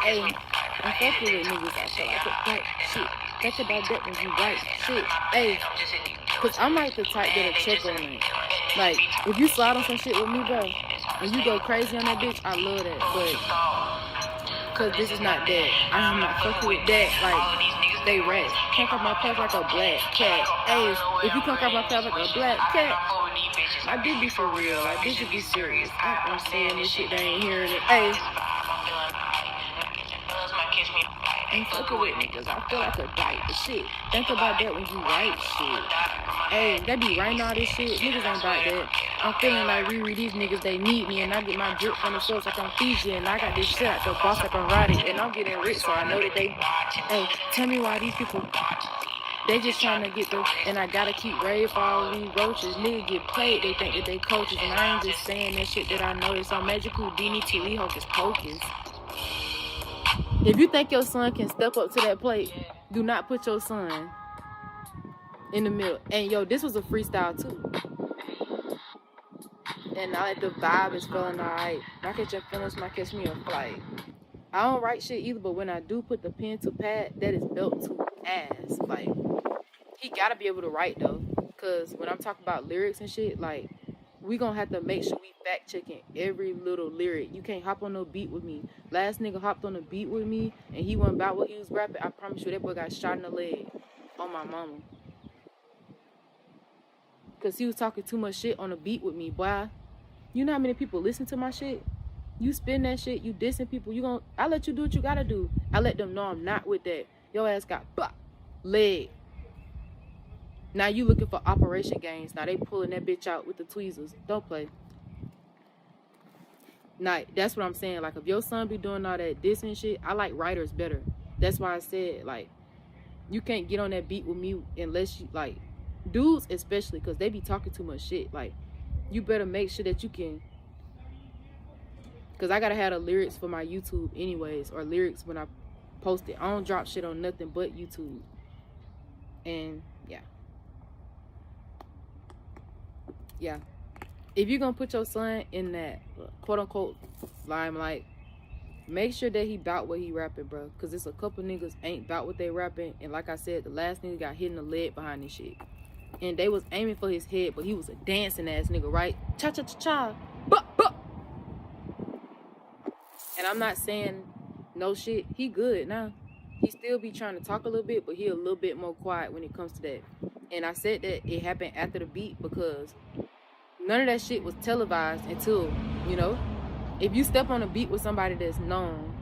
Hey, I'm fucking with niggas, I feel like a black shit. Think about that when you write shit. Hey, cause I'm like the type that'll check on me. Like, if you slide on some shit with me, bro, and you go crazy on that bitch, I love that. But cause this is not that. I am not fucking with that. Like, they rats. Can't come my path like a black cat. Hey, if you come across my path like a black cat, I did be for real. Like, this should be serious. I'm saying this shit, they ain't hearing it. Hey. Ain't fucking with me cause I feel like a dyke. But shit, think about that when you write shit. Hey, they be writing all this shit. Niggas ain't about that. I'm feeling like Riri, these niggas, they need me. And I get my drip from the source like I'm Fiji. And I got this shit out the boss like I'm riding. And I'm getting rich, so I know that they... Hey, tell me why these people... They just trying to get the... And I gotta keep rave for all these roaches. Niggas get played, they think that they coaches. And I ain't just saying that shit that I know. It's on Magical Beanie TV Hocus Pocus. If you think your son can step up to that plate, do not put your son in the middle. And yo, this was a freestyle too. And I like the vibe is feeling alright. Might catch your feelings, might catch me a flight. I don't write shit either, but when I do put the pen to pad, that is belt to ass. Like, he gotta be able to write though. Cause when I'm talking about lyrics and shit, like, we gonna have to make sure we fact checking every little lyric. You can't hop on no beat with me. Last nigga hopped on a beat with me and he went about what he was rapping. I promise you that boy got shot in the leg on my mama. Cause he was talking too much shit on a beat with me, boy. You know how many people listen to my shit? You spin that shit, you dissing people, I let you do what you gotta do. I let them know I'm not with that. Your ass got leg. Now you looking for operation gains. Now they pulling that bitch out with the tweezers. Don't play. Nah, that's what I'm saying. Like, if your son be doing all that dissing shit, I like writers better. That's why I said, like, You can't get on that beat with me unless you, like, dudes especially, because they be talking too much shit. Like, you better make sure that you can, because I gotta have the lyrics for my YouTube anyways, or lyrics when I post it. I don't drop shit on nothing but YouTube. And yeah, if you're gonna put your son in that quote-unquote limelight, make sure that he bout what he rapping, bro. Because it's a couple niggas ain't bout what they rapping. And like I said, the last nigga got hit in the leg behind this shit. And they was aiming for his head, but he was a dancing ass nigga, right? Cha-cha-cha-cha. Buh. And I'm not saying no shit. He good now. He still be trying to talk a little bit, but he a little bit more quiet when it comes to that. And I said that it happened after the beat because none of that shit was televised until, you know, if you step on a beat with somebody that's known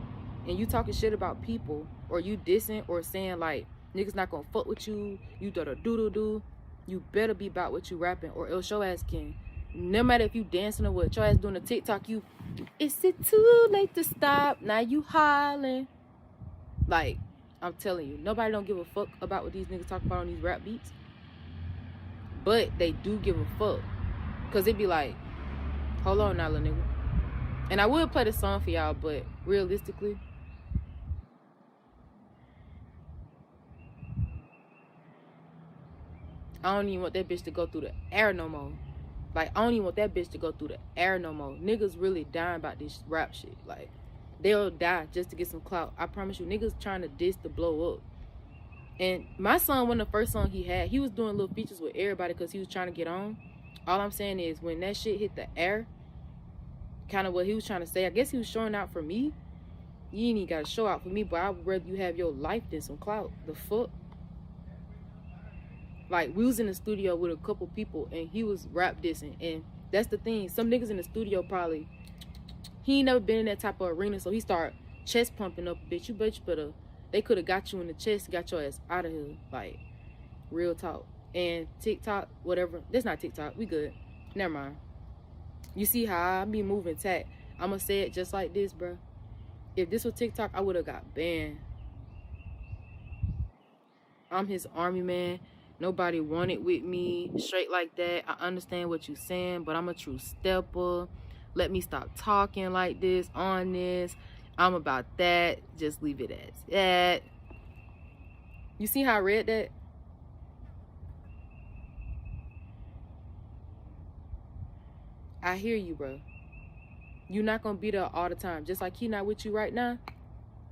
and you talking shit about people, or you dissing or saying like niggas not gonna fuck with you, you do, you better be about what you rapping, or else your ass can. No matter if you dancing or what, your ass doing a TikTok, you, is it too late to stop? Now you hollering. Like, I'm telling you, nobody don't give a fuck about what these niggas talk about on these rap beats. But they do give a fuck. Cause it be like, hold on now, little nigga. And I would play the song for y'all, but realistically, I don't even want that bitch to go through the air no more. Like, I don't even want that bitch to go through the air no more. Niggas really dying about this rap shit. Like, they'll die just to get some clout. I promise you, niggas trying to diss to blow up. And my son, one of the first songs he had, he was doing little features with everybody because he was trying to get on. All I'm saying is, when that shit hit the air, kind of what he was trying to say, I guess he was showing out for me. You ain't even got to show out for me, but I would rather you have your life than some clout. The fuck? Like, we was in the studio with a couple people, and he was rap dissing. And that's the thing. Some niggas in the studio probably, he ain't never been in that type of arena, so he start chest pumping up a bitch. You bet you better, they could have got you in the chest, got your ass out of here. Like, real talk. And TikTok, whatever. That's not TikTok. We good. Never mind. You see how I be moving tack. I'ma say it just like this, bro. If this was TikTok, I would have got banned. I'm his army man. Nobody wanted with me. Straight like that. I understand what you saying, but I'm a true stepper. Let me stop talking like this on this. I'm about that. Just leave it as that. You see how I read that? I hear you, bro. You're not gonna be there all the time. Just like he not with you right now.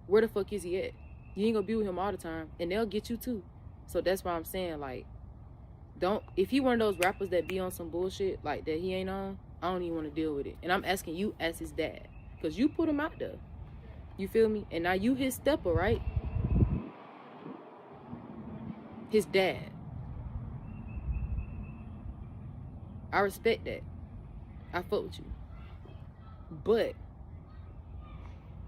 Where the fuck is he at? You ain't gonna be with him all the time. And they'll get you too. So that's why I'm saying, like, don't, if he one of those rappers that be on some bullshit like that he ain't on, I don't even want to deal with it. And I'm asking you as his dad, because you put him out there. You feel me? And now you his stepper, right? His dad. I respect that. I fuck with you. But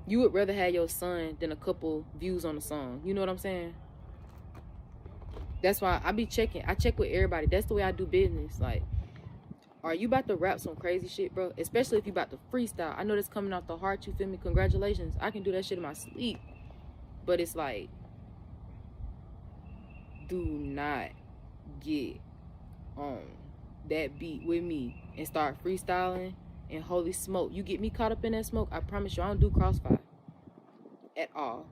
you would rather have your son than a couple views on the song. You know what I'm saying? That's why I be checking. I check with everybody. That's the way I do business. Like, are you about to rap some crazy shit, bro? Especially if you about to freestyle. I know that's coming off the heart, you feel me? Congratulations. I can do that shit in my sleep. But it's like, do not get on that beat with me and start freestyling. And holy smoke, you get me caught up in that smoke, I promise you I don't do crossfire at all.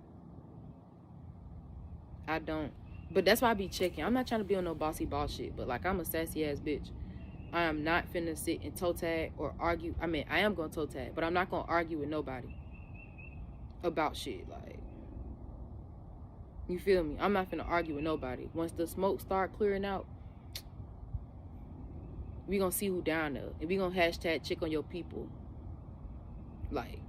I don't. But that's why I be checking. I'm not trying to be on no bossy ball shit, but like, I'm a sassy ass bitch. I am not finna sit and toe tag or argue. I mean, I am gonna toe tag, but I'm not gonna argue with nobody about shit. Like, you feel me? I'm not finna argue with nobody. Once the smoke start clearing out, we gonna see who down there, and we gonna hashtag check on your people. Like,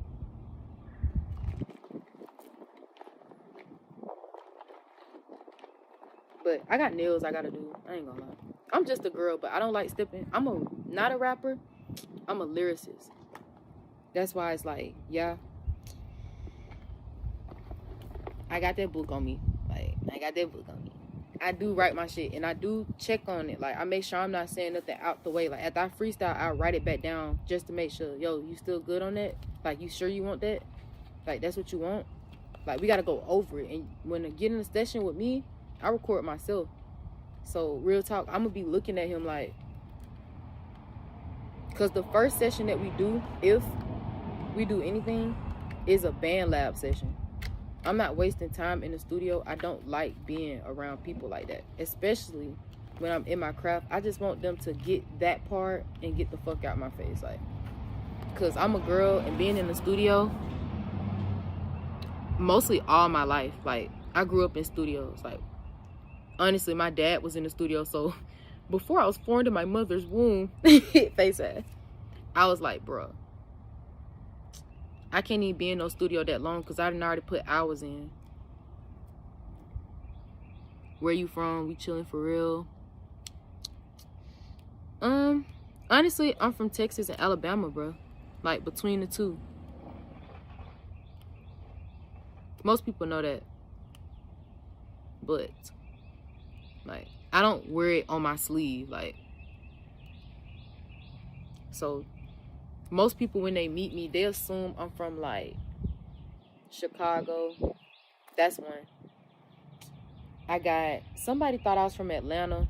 but I got nails I gotta do. I ain't gonna lie. I'm just a girl, but I don't like stepping. I'm not a rapper. I'm a lyricist. That's why it's like, yeah, I got that book on me. Like, I got that book on me. I do write my shit, and I do check on it. Like, I make sure I'm not saying nothing out the way. Like, after I freestyle, I write it back down just to make sure, yo, you still good on that? Like, you sure you want that? Like, that's what you want? Like, we gotta go over it. And when I get in a session with me, I record myself. So real talk, I'm gonna be looking at him like, because the first session that we do, if we do anything, is a band lab session. I'm not wasting time in the studio. I don't like being around people like that, especially when I'm in my craft. I just want them to get that part and get the fuck out my face, like, because I'm a girl and being in the studio mostly all my life. Like, I grew up in studios. Like, honestly, my dad was in the studio, so before I was formed in my mother's womb, face ass, I was like, bro, I can't even be in no studio that long because I didn't already put hours in. Where you from? We chilling for real? Honestly, I'm from Texas and Alabama, bro. Like, between the two. Most people know that. But, like, I don't wear it on my sleeve, like. So, most people, when they meet me, they assume I'm from, like, Chicago. That's one. Somebody thought I was from Atlanta.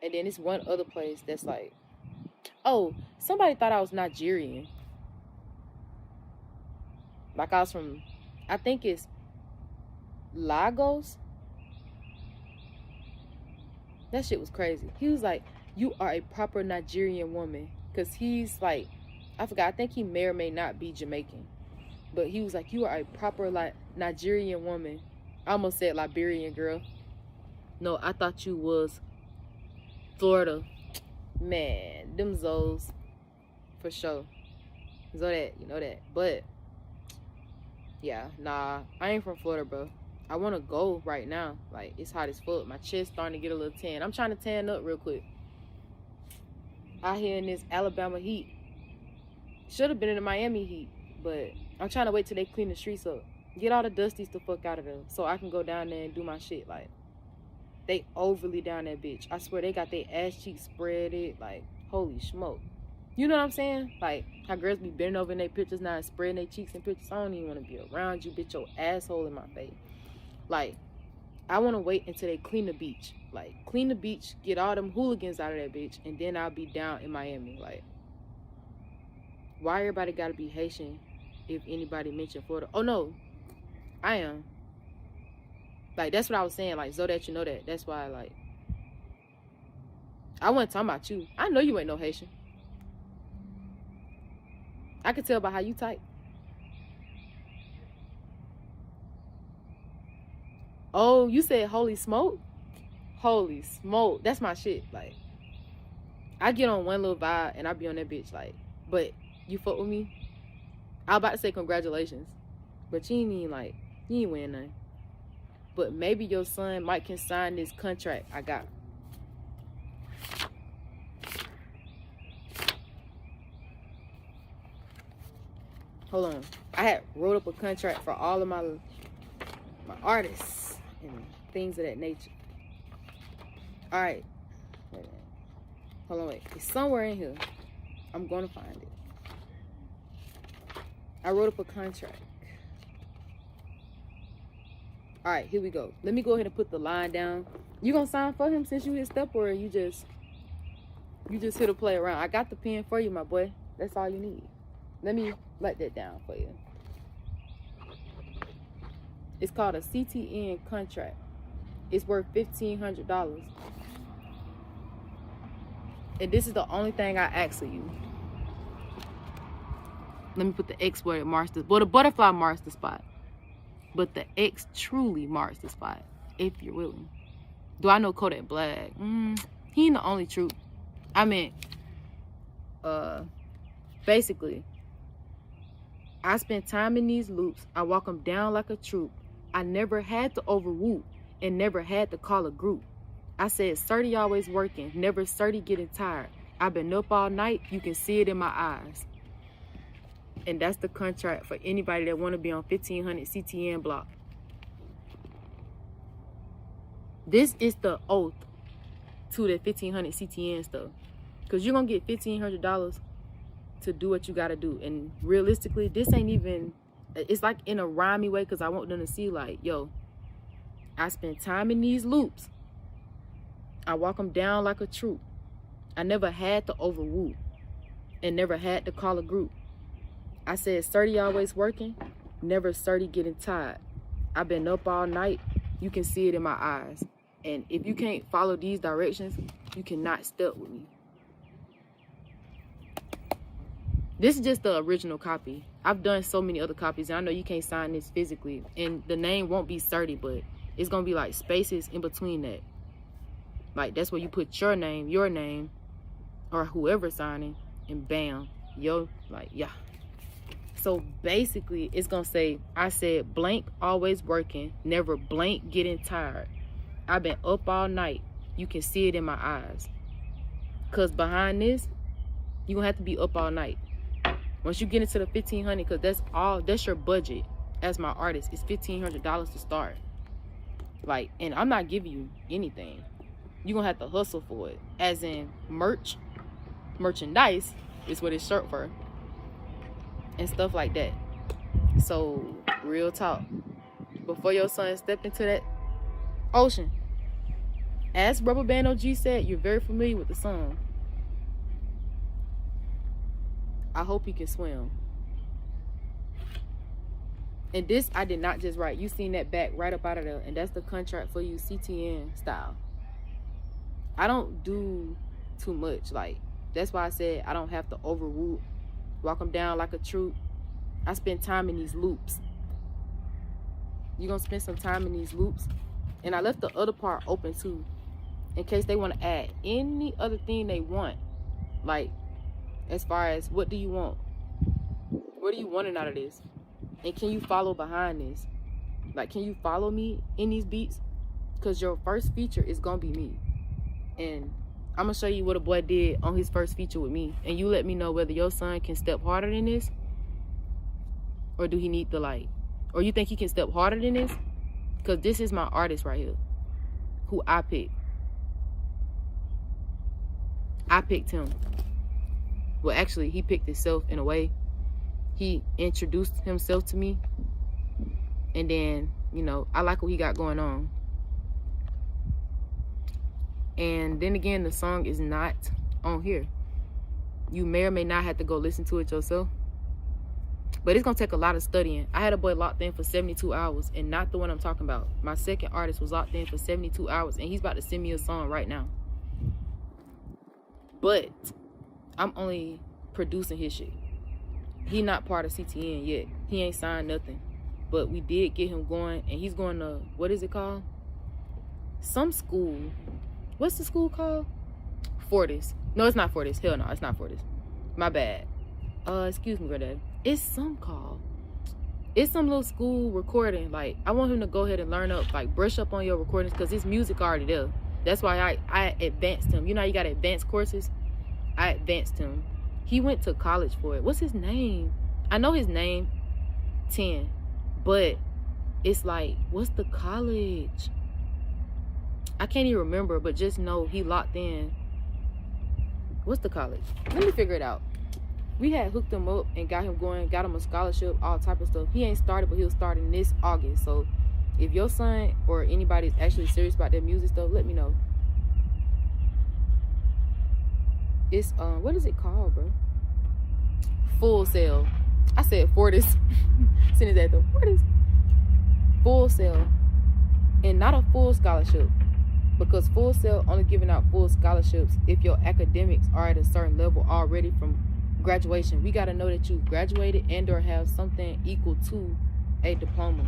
And then it's one other place that's like, oh, somebody thought I was Nigerian. Like I was from, I think it's Lagos. That shit was crazy. He was like, you are a proper Nigerian woman. Because he's like, I forgot, I think he may or may not be Jamaican. But he was like, you are a proper like Nigerian woman. I almost said Liberian girl. No, I thought you was Florida. Man, them Zoes. For sure. That, you know that. But, yeah, nah, I ain't from Florida, bro. I want to go right now. Like, it's hot as fuck. My chest starting to get a little tan. I'm trying to tan up real quick. Out here in this Alabama heat. Should have been in the Miami heat. But I'm trying to wait till they clean the streets up. Get all the dusties the fuck out of them. So I can go down there and do my shit. Like, they overly down that bitch. I swear they got their ass cheeks spreaded. Like, holy smoke. You know what I'm saying? Like, how girls be bending over in their pictures now and spreading their cheeks in pictures. I don't even want to be around you, bitch, your asshole in my face. Like, I want to wait until they clean the beach. Like, clean the beach, get all them hooligans out of that bitch, and then I'll be down in Miami. Like, why everybody got to be Haitian if anybody mentioned Florida? Oh, no. I am. Like, that's what I was saying. Like, so that you know that. That's why, like, I wasn't talking about you. I know you ain't no Haitian. I could tell by how you type. Oh, you said holy smoke? Holy smoke. That's my shit. Like, I get on one little vibe and I be on that bitch. Like, but you fuck with me? I was about to say congratulations. But you ain't even, like, you ain't winning nothing. But maybe your son might can sign this contract I got. Hold on. I had wrote up a contract for all of my artists and things of that nature. All right. Wait a minute. Hold on, wait. It's somewhere in here. I'm going to find it. I wrote up a contract. All right, here we go. Let me go ahead and put the line down. You gonna sign for him since you hit step, or you just here to play around? I got the pen for you, my boy. That's all you need. Let me let that down for you. It's called a CTN contract. It's worth $1,500. And this is the only thing I ask of you. Let me put the X where it marks the, well, the butterfly marks the spot. But the X truly marks the spot, if you're willing. Do I know Kodak Black? He ain't the only troop. I mean, basically, I spend time in these loops. I walk them down like a troop. I never had to overwhoop and never had to call a group. I said, Certi always working, never Certi getting tired. I've been up all night, you can see it in my eyes. And that's the contract for anybody that want to be on 1500 CTN block. This is the oath to the 1500 CTN stuff. Because you're going to get $1,500 to do what you got to do. And realistically, this ain't even, it's like in a rhymey way because I want them to see like, yo, I spend time in these loops. I walk them down like a troop. I never had to overwoo and never had to call a group. I said certi always working, never certi getting tired. I've been up all night, you can see it in my eyes. And if you can't follow these directions, you cannot step with me. This is just the original copy. I've done so many other copies, and I know you can't sign this physically. And the name won't be certi, but it's gonna be like spaces in between that. Like that's where you put your name, or whoever signing, and bam, yo, like, yeah. So basically, it's gonna say, I said blank always working, never blank getting tired. I've been up all night, you can see it in my eyes. Cause behind this, you gonna have to be up all night. Once you get into the $1,500, cause that's your budget as my artist. It's $1,500 to start. Like, and I'm not giving you anything. You're gonna have to hustle for it. As in merchandise is what it's short for. And stuff like that. So, real talk. Before your son step into that ocean, as Rubber Band OG said, you're very familiar with the song. I hope he can swim. And this I did not just write. You seen that back right up out of there. And that's the contract for you, CTN style. I don't do too much. Like, that's why I said I don't have to overwoo. Walk them down like a troop. I spend time in these loops. You're going to spend some time in these loops. And I left the other part open too, in case they want to add any other thing they want. Like, as far as what do you want? What are you wanting out of this? And can you follow behind this? Like, can you follow me in these beats? Because your first feature is going to be me. And I'm going to show you what a boy did on his first feature with me. And you let me know whether your son can step harder than this. Or do he need the light? Or you think he can step harder than this? Because this is my artist right here. Who I picked. I picked him. Well, actually, he picked himself in a way. He introduced himself to me. And then, you know, I like what he got going on. And then again, the song is not on here. You may or may not have to go listen to it yourself. But it's going to take a lot of studying. I had a boy locked in for 72 hours, and not the one I'm talking about. My second artist was locked in for 72 hours, and he's about to send me a song right now. But I'm only producing his shit. He not part of CTN yet. He ain't signed nothing. But we did get him going, and he's going to, what is it called? Some school. What's the school called? Fortis. No, it's not Fortis. Hell no, it's not Fortis. My bad. Excuse me, granddad. It's some little school recording. Like, I want him to go ahead and learn up, like, brush up on your recordings, because his music already there. That's why I advanced him. You know how you got advanced courses? I advanced him. He went to college for it. What's his name? I know his name, 10, but it's like, what's the college? I can't even remember, but just know he locked in. What's the college? Let me figure it out. We had hooked him up and got him going, got him a scholarship, all type of stuff. He ain't started, but he'll start in this August. So if your son or anybody is actually serious about their music stuff, let me know. It's, what is it called, bro? Full Sail. I said Fortis. Send it at the Fortis. Full Sail. And not a full scholarship. Because Full Sail only giving out full scholarships if your academics are at a certain level already from graduation. We got to know that you graduated and or have something equal to a diploma.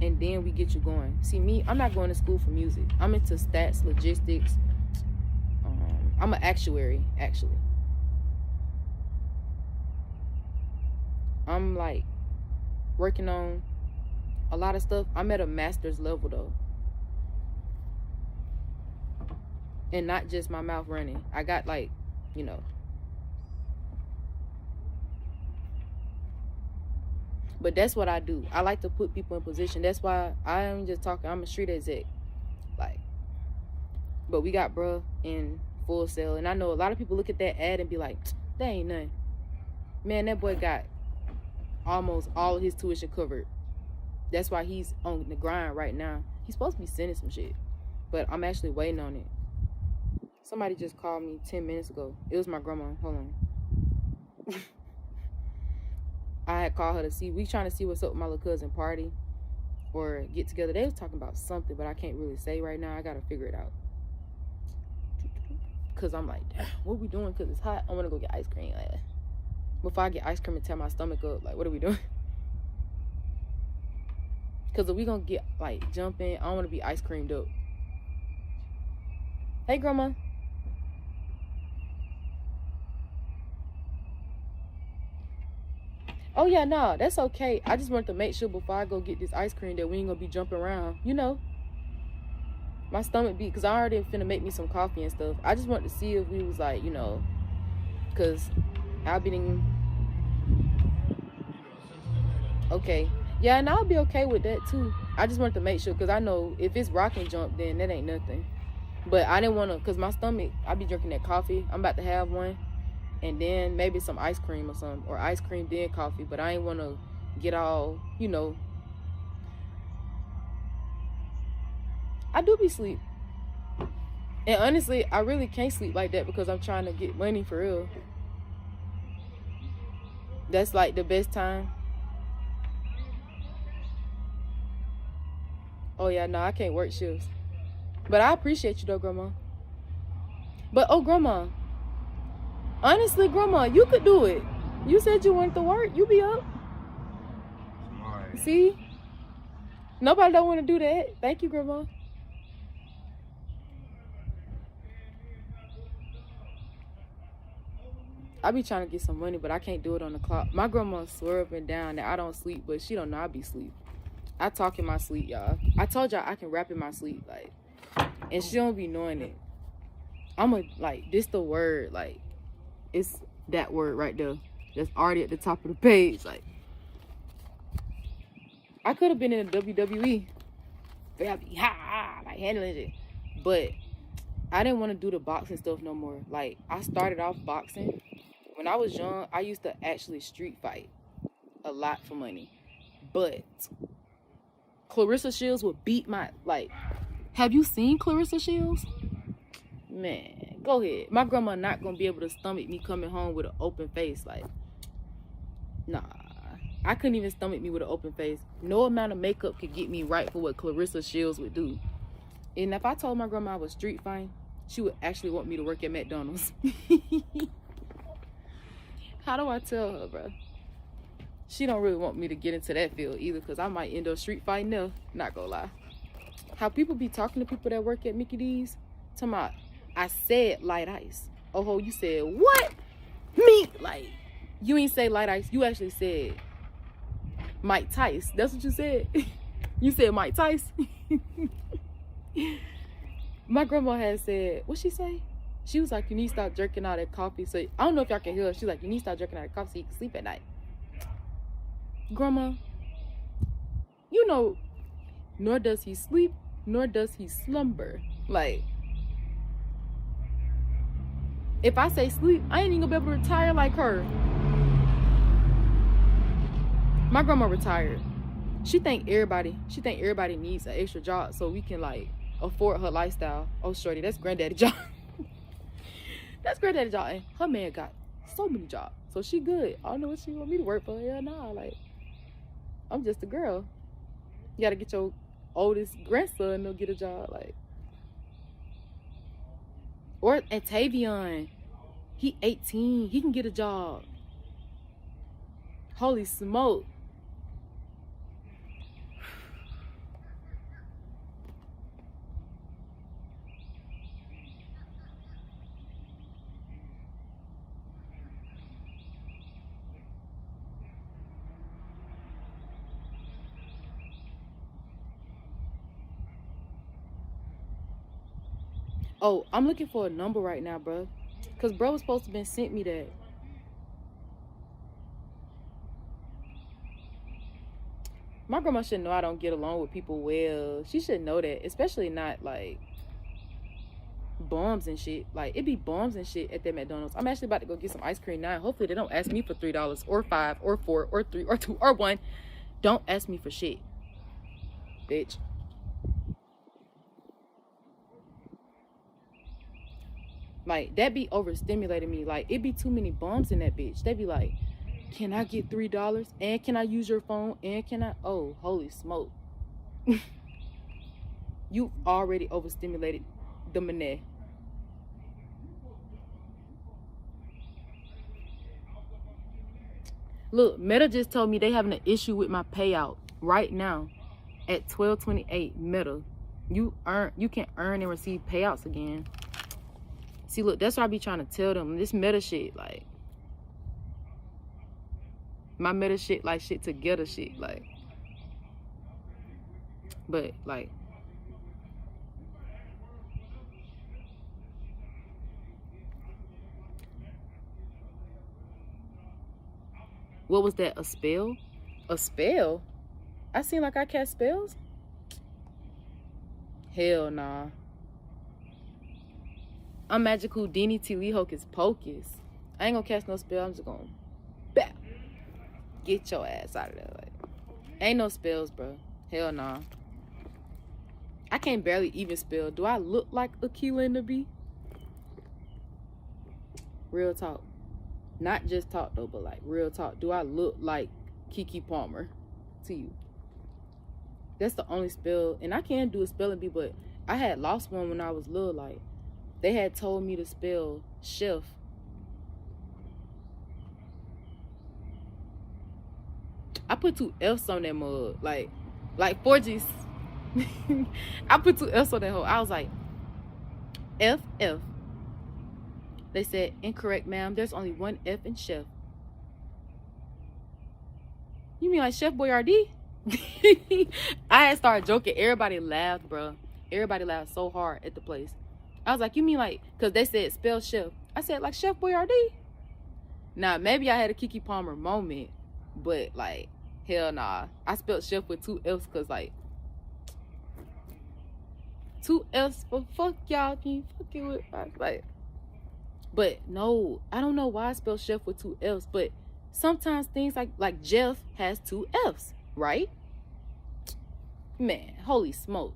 And then we get you going. See, me, I'm not going to school for music. I'm into stats, logistics. I'm an actuary, actually. I'm like working on a lot of stuff. I'm at a master's level though. And not just my mouth running. I got like, you know. But that's what I do. I like to put people in position. That's why I am just talking. I'm a street exec. Like, but we got bruh in Full Sail. And I know a lot of people look at that ad and be like, that ain't nothing. Man, that boy got almost all of his tuition covered. That's why he's on the grind right now. He's supposed to be sending some shit, but I'm actually waiting on it. Somebody just called me 10 minutes ago. It was my grandma. Hold on. I had called her to see. We trying to see what's up with my little cousin party or get together. They was talking about something, but I can't really say right now. I gotta figure it out. Cause I'm like, what are we doing? Cause it's hot. I wanna go get ice cream. Like, before I get ice cream and tear my stomach up, like, what are we doing? Cause if we gonna get like jumping, I don't wanna be ice creamed up. Hey, grandma. Oh yeah, no, that's okay. I just wanted to make sure before I go get this ice cream that we ain't gonna be jumping around. You know, my stomach beat, cause I already finna make me some coffee and stuff. I just wanted to see if we was like, you know, cause I've been okay. Yeah, and I'll be okay with that too. I just wanted to make sure, cause I know if it's rock and jump, then that ain't nothing. But I didn't wanna, cause my stomach, I be drinking that coffee. I'm about to have one. And then maybe some ice cream or something, or ice cream then coffee. But I ain't want to get all, you know. I do be sleep. And honestly, I really can't sleep like that because I'm trying to get money for real. That's like the best time. Oh yeah, no, I can't work shifts. But I appreciate you though, grandma. But oh, grandma. Honestly, grandma, you could do it. You said you wanted to work. You be up. Right. See? Nobody don't want to do that. Thank you, grandma. I be trying to get some money, but I can't do it on the clock. My grandma swear up and down that I don't sleep, but she don't know I be sleep. I talk in my sleep, y'all. I told y'all I can rap in my sleep, like, and she don't be knowing it. like, this the word, like, it's that word right there. That's already at the top of the page. Like, I could have been in the WWE. Like, handling it. But I didn't want to do the boxing stuff no more. Like, I started off boxing. When I was young, I used to actually street fight a lot for money. But Clarissa Shields would beat my, like, have you seen Clarissa Shields? Man, go ahead. My grandma not gonna be able to stomach me coming home with an open face. Like, nah. I couldn't even stomach me with an open face. No amount of makeup could get me right for what Clarissa Shields would do. And if I told my grandma I was street fighting, she would actually want me to work at McDonald's. How do I tell her, bro? She don't really want me to get into that field either, because I might end up street fighting there. Not gonna lie. How people be talking to people that work at Mickey D's, talking about, I said light ice. Oh, you said what? Me? Like, you ain't say light ice. You actually said Mike Tice. That's what you said. You said Mike Tice. My grandma had said, what she say? She was like, you need to stop drinking all that coffee. So I don't know if y'all can hear her. She's like, you need to stop drinking all that coffee so you can sleep at night. Grandma, you know, nor does he sleep, nor does he slumber. Like, if I say sleep, I ain't even gonna be able to retire like her. My grandma retired. She think everybody needs an extra job so we can, like, afford her lifestyle. Oh, shorty, that's granddaddy job. That's granddaddy job. And her man got so many jobs. So she good. I don't know what she want me to work for. Hell nah. Like, I'm just a girl. You gotta get your oldest grandson to get a job. Like, or at Tavion, he 18. He can get a job. Holy smoke. Oh, I'm looking for a number right now, bro. Because bro was supposed to been sent me that. My grandma should know I don't get along with people well. She should know that. Especially not, like, bums and shit. Like, it be bums and shit at that McDonald's. I'm actually about to go get some ice cream now. Hopefully they don't ask me for $3 or $5 or $4 or $3 or $2 or $1. Don't ask me for shit, bitch. Like, that be overstimulating me. Like, it be too many bums in that bitch. They be like, can I get $3? And can I use your phone? And can I? Oh, holy smoke. You already overstimulated the money. Look, Meta just told me they having an issue with my payout right now at 12:28. Meta, you can earn and receive payouts again. See, look, that's what I be trying to tell them. This Meta shit, like, my Meta shit, like, shit together shit, like. But, like, what was that? A spell? A spell? I seem like I cast spells? Hell nah. I'm Magical Houdini T. Hocus Pocus. I ain't gonna cast no spell. I'm just gonna bam, get your ass out of there. Like, ain't no spells, bro. Hell nah. I can't barely even spell. Do I look like Aquila in the Bee? Real talk. Not just talk though, but like real talk. Do I look like Kiki Palmer to you? That's the only spell. And I can do a spelling bee, but I had lost one when I was little. Like, they had told me to spell chef. I put 2 F's on that mug. Like 4Gs. I put 2 F's on that hole. I was like, F. They said, incorrect, ma'am. There's only 1 F in chef. You mean like Chef Boyardee? I had started joking. Everybody laughed, bro. Everybody laughed so hard at the place. I was like, you mean like, because they said spell chef. I said, like Chef Boyardee? Nah, maybe I had a Kiki Palmer moment, but like, hell nah. I spelled chef with 2 F's because like, 2 F's for fuck y'all. Can you fucking with us? Like, but no, I don't know why I spell chef with 2 F's, but sometimes things like Jeff has 2 F's, right? Man, holy smoke.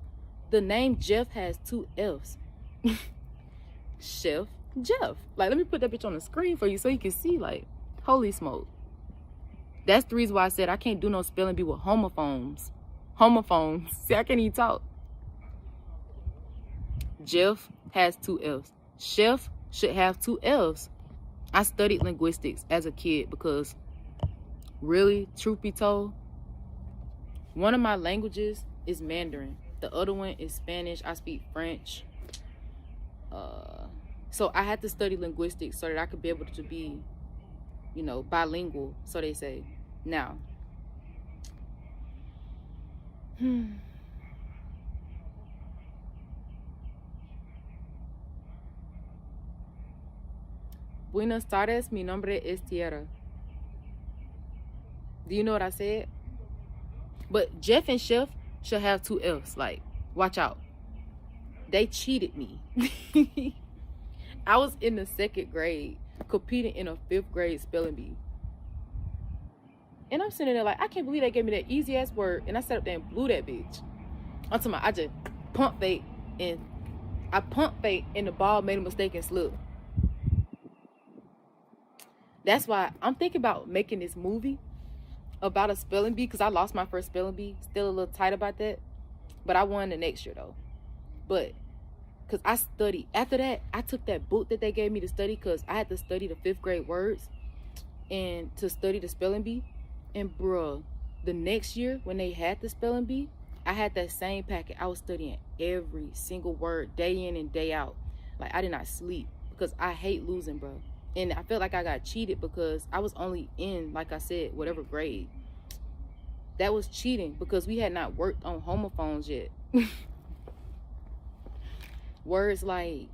The name Jeff has 2 F's. Chef Jeff. Like, let me put that bitch on the screen for you so you can see, like, holy smoke. That's the reason why I said I can't do no spelling bee with homophones. Homophones. See, I can't even talk. Jeff has 2 F's. Chef should have 2 F's. I studied linguistics as a kid because, really, truth be told, one of my languages is Mandarin. The other one is Spanish. I speak French. So I had to study linguistics so that I could be able to be, you know, bilingual, so they say. Now, Buenas tardes, mi nombre es Tierra. Do you know what I said? But Jeff and Chef should have 2 F's. Like, watch out. They cheated me. I was in the 2nd grade competing in a 5th grade spelling bee. And I'm sitting there like, I can't believe they gave me that easy ass word. And I sat up there and blew that bitch. I'm talking about, I just pump fake and the ball made a mistake and slipped. That's why I'm thinking about making this movie about a spelling bee, because I lost my first spelling bee. Still a little tight about that. But I won the next year though. But because I studied. After that, I took that book that they gave me to study, because I had to study the 5th grade words and to study the spelling bee. And bruh, the next year when they had the spelling bee, I had that same packet. I was studying every single word day in and day out. Like, I did not sleep because I hate losing, bro. And I felt like I got cheated because I was only in, like I said, whatever grade. That was cheating because we had not worked on homophones yet. Words like,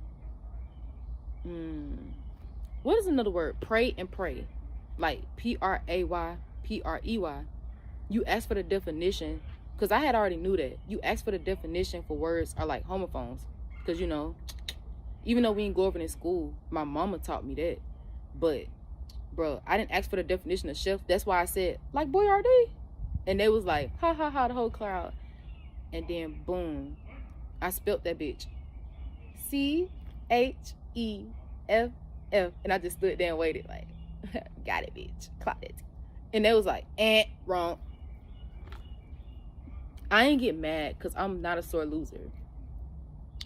what is another word? Pray and pray. Like P-R-A-Y, P-R-E-Y. You ask for the definition, because I had already knew that. You ask for the definition for words are like homophones. Because, you know, even though we didn't go over it in school, my mama taught me that. But, bro, I didn't ask for the definition of chef. That's why I said, like Boyardee. And they was like, ha, ha, ha, the whole crowd. And then, boom, I spelt that bitch. C-H-E-F. F, F. And I just stood there and waited like, got it, bitch. Clock it. And they was like, wrong. I ain't get mad because I'm not a sore loser.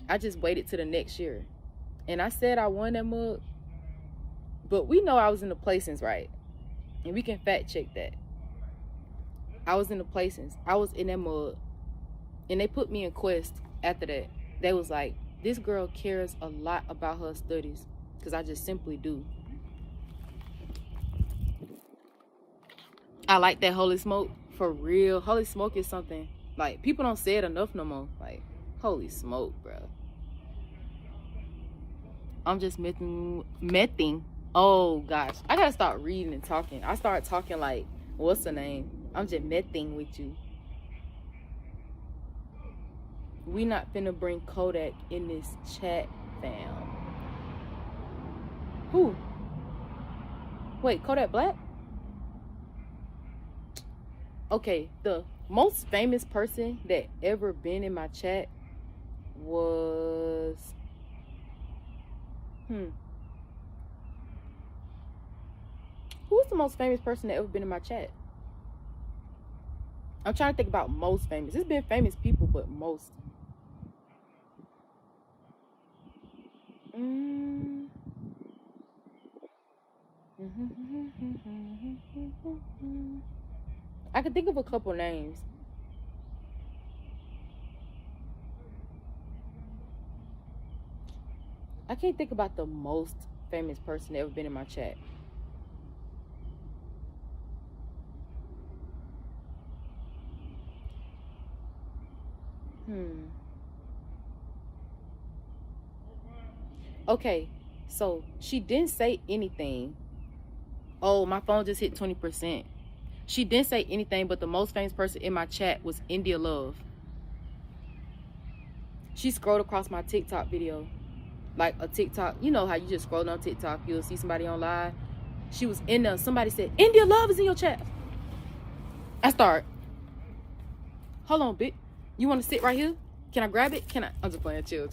I just waited to the next year. And I said I won that mug. But we know I was in the placings, right? And we can fact check that. I was in the placings. I was in that mug. And they put me in Quest after that. They was like, this girl cares a lot about her studies. Because I just simply do. I like that Holy Smoke. For real. Holy Smoke is something. Like, people don't say it enough no more. Like, Holy Smoke, bro. I'm just mething. Oh, gosh. I gotta start reading and talking. I start talking like, what's the name? I'm just mething with you. We not finna bring Kodak in this chat, fam. Who? Wait, Kodak Black? Okay, the most famous person that ever been in my chat was... Who was the most famous person that ever been in my chat? I'm trying to think about most famous. It's been famous people, but most. I can think of a couple names. I can't think about the most famous person that ever been in my chat. Okay, so she didn't say anything. Oh, my phone just hit 20%. She didn't say anything, but the most famous person in my chat was India Love. She scrolled across my TikTok video. Like a TikTok, you know how you just scroll on TikTok, you'll see somebody on live. She was in there. Somebody said, India Love is in your chat. I start. Hold on, bitch. You want to sit right here? Can I grab it? Can I? I'm just playing. Chill.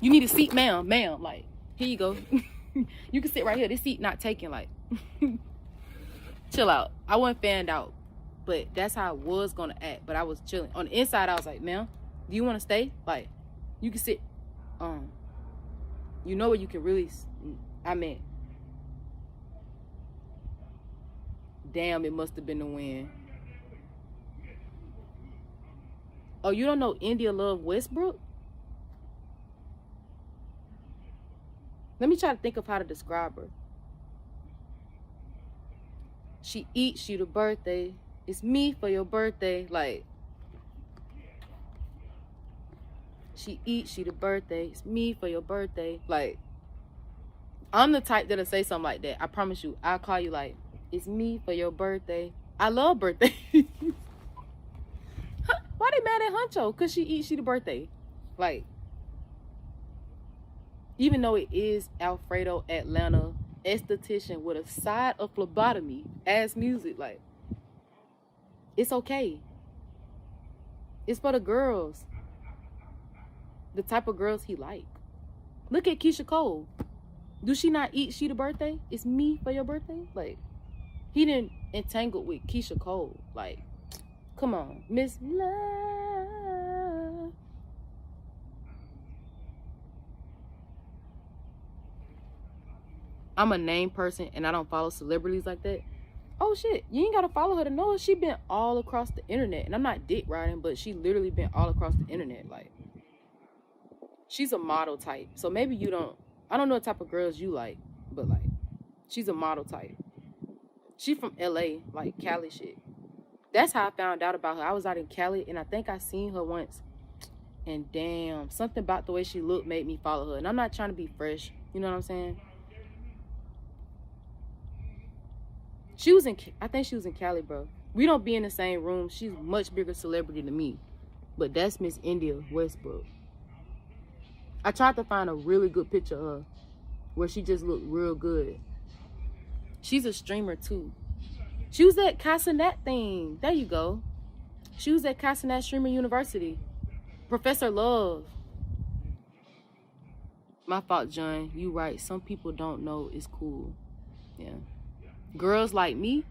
You need a seat, ma'am. Like, here you go. You can sit right here. This seat not taken. Like, chill out. I wasn't fanned out, but that's how I was gonna act. But I was chilling. On the inside, I was like, ma'am, do you want to stay? Like, you can sit. You know what you can really. I mean, damn, it must have been the wind. Oh, you don't know India Love Westbrook? Let me try to think of how to describe her. She eats you the birthday. It's me for your birthday. Like, she eats you the birthday. It's me for your birthday. Like, I'm the type that'll say something like that. I promise you. I'll call you like, it's me for your birthday. I love birthdays. Why they mad at Huncho? Because she eats you the birthday. Like, even though it is Alfredo Atlanta esthetician with a side of phlebotomy ass music, like, it's okay. It's for the girls. The type of girls he like. Look at Keisha Cole. Do she not eat she the birthday? It's me for your birthday? Like, he didn't entangle with Keisha Cole. Like, come on. Miss Love. I'm a name person and I don't follow celebrities like that. Oh shit, you ain't gotta follow her to know her. She been all across the internet. And I'm not dick riding, but she literally been all across the internet. Like, she's a model type. So maybe you don't, I don't know what type of girls you like, but like, she's a model type. She from LA, like Cali shit. That's how I found out about her. I was out in Cali and I think I seen her once. And damn, something about the way she looked made me follow her. And I'm not trying to be fresh. You know what I'm saying? She was in, I think she was in Cali, bro. We don't be in the same room. She's a much bigger celebrity than me. But that's Miss India Westbrook. I tried to find a really good picture of her where she just looked real good. She's a streamer too. She was at Casanat thing. There you go. She was at Casanat Streamer University. Professor Love. My fault, John. You right. Some people don't know it's cool. Yeah. Girls like me.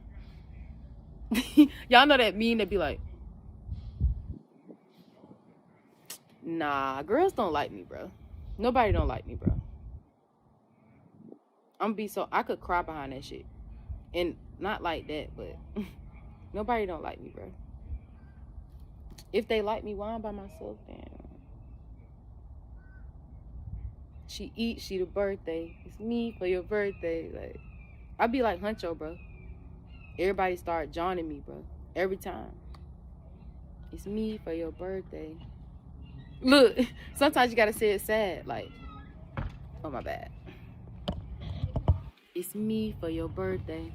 Y'all know that meme that be like, nah, girls don't like me, bro. Nobody don't like me, bro. I could cry behind that shit. And not like that, but nobody don't like me, bro. If they like me, why I'm by myself, then? She eat, she the birthday. It's me for your birthday. Like, I be like Huncho, bro. Everybody start joining me, bro. Every time. It's me for your birthday. Look, sometimes you gotta say it sad. Like, oh my bad. It's me for your birthday.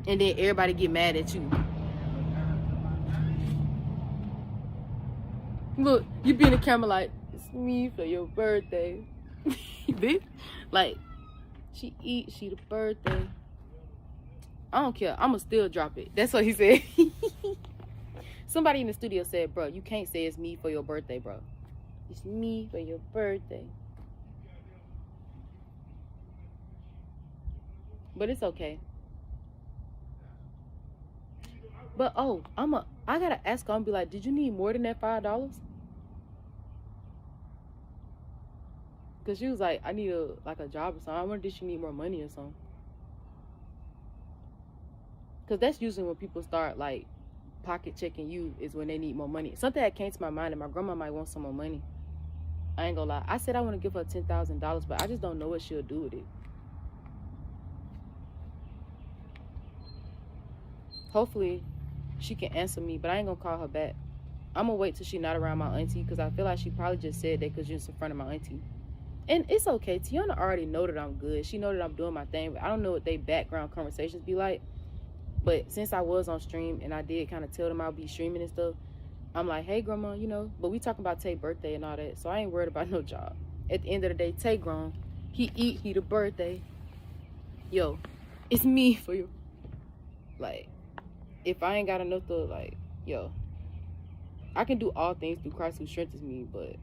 And then everybody get mad at you. Look, you be in the camera like, it's me for your birthday. Bitch. Like, she eat, she the birthday. I don't care. I'ma still drop it. That's what he said. Somebody in the studio said, bro, you can't say it's me for your birthday, bro. It's me for your birthday. But it's okay. But oh, I gotta ask her and be like, did you need more than that $5? Cause she was like, I need a job or something. I wonder did she need more money or something. Cause that's usually when people start like pocket checking you is when they need more money. Something that came to my mind, and my grandma might want some more money. I ain't gonna lie. I said I want to give her $10,000, but I just don't know what she'll do with it. Hopefully she can answer me, but I ain't gonna call her back. I'm gonna wait till she not around my auntie, because I feel like she probably just said that because you're in front of my auntie. And it's okay. Tiana already know that I'm good. She know that I'm doing my thing, but I don't know what they background conversations be like. But since I was on stream and I did kind of tell them I'll be streaming and stuff, I'm like, hey, grandma, you know. But we talking about Tay's birthday and all that, so I ain't worried about no job. At the end of the day, Tay grown. He eat, he the birthday. Yo, it's me for you. Like, if I ain't got enough to, like, yo, I can do all things through Christ who strengthens me, but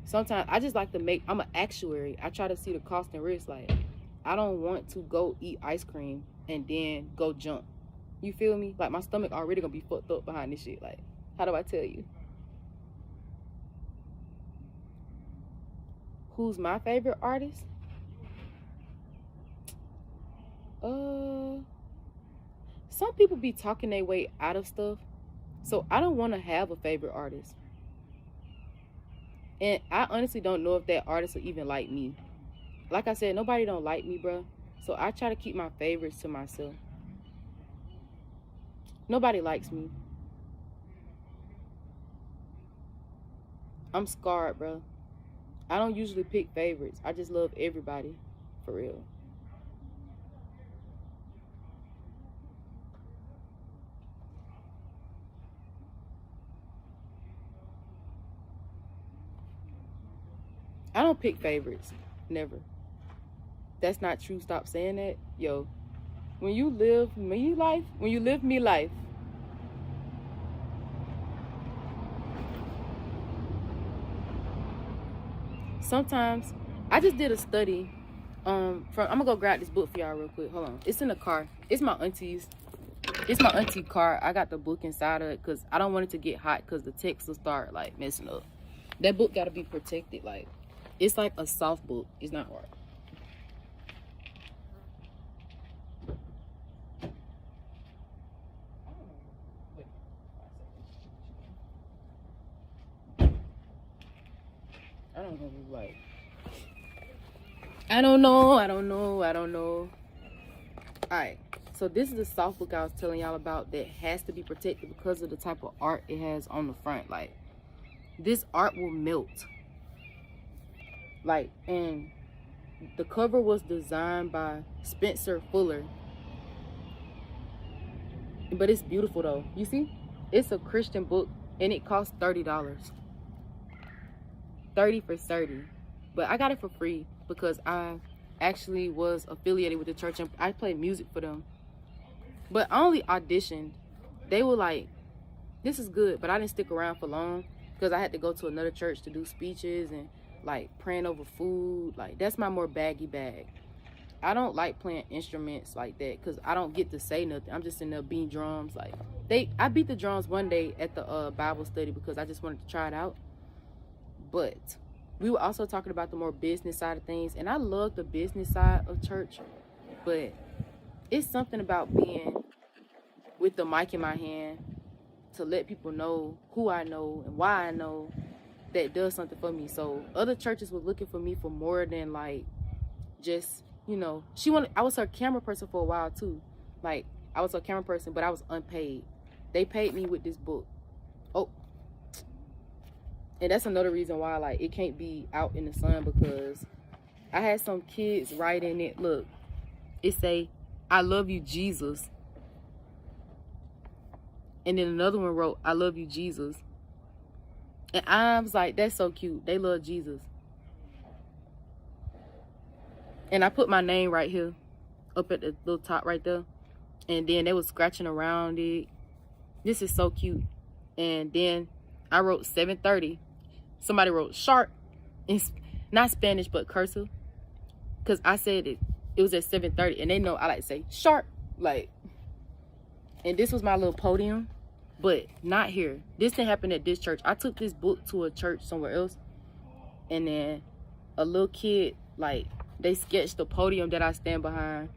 sometimes I just like to make, I'm an actuary. I try to see the cost and risk. Like, I don't want to go eat ice cream and then go jump. You feel me? Like, my stomach already gonna be fucked up behind this shit. Like, how do I tell you? Who's my favorite artist? Some people be talking their way out of stuff. So I don't want to have a favorite artist. And I honestly don't know if that artist will even like me. Like I said, nobody don't like me, bro. So I try to keep my favorites to myself. Nobody likes me. I'm scarred, bro. I don't usually pick favorites. I just love everybody. For real. I don't pick favorites. Never. That's not true. Stop saying that. Yo, when you live me life, sometimes I just did a study I'm gonna go grab this book for y'all real quick. Hold on. It's in the car. It's my auntie's. It's my auntie car. I got the book inside of it because I don't want it to get hot because the text will start like messing up. That book gotta be protected. Like, it's like a soft book. It's not hard. I don't know, like, I don't know. Alright, so this is the soft book I was telling y'all about that has to be protected because of the type of art it has on the front. Like, this art will melt. Like, and the cover was designed by Spencer Fuller. But it's beautiful though. You see? It's a Christian book and it costs $30. 30 for 30. But I got it for free because I actually was affiliated with the church and I played music for them. But I only auditioned. They were like, this is good, but I didn't stick around for long because I had to go to another church to do speeches and like praying over food. Like, that's my more baggy bag. I don't like playing instruments like that because I don't get to say nothing. I'm just in there beating drums. Like, I beat the drums one day at the Bible study because I just wanted to try it out. But we were also talking about the more business side of things, and I love the business side of church, but it's something about being with the mic in my hand to let people know who I know and why I know that does something for me. So other churches were looking for me for more than like just, you know, I was her camera person for a while too. Like, I was her camera person, but I was unpaid. They paid me with this book. Oh, and that's another reason why like it can't be out in the sun, because I had some kids write in it, look, it say, I love you, Jesus. And then another one wrote, I love you, Jesus. And I was like, that's so cute. They love Jesus. And I put my name right here, up at the little top right there. And then they was scratching around it. This is so cute. And then I wrote 7:30. Somebody wrote sharp. It's not Spanish, but cursive. Because I said it was at 7:30. And they know I like to say sharp. Like, and this was my little podium. But not here. This didn't happen at this church. I took this book to a church somewhere else. And then a little kid, like, they sketched the podium that I stand behind.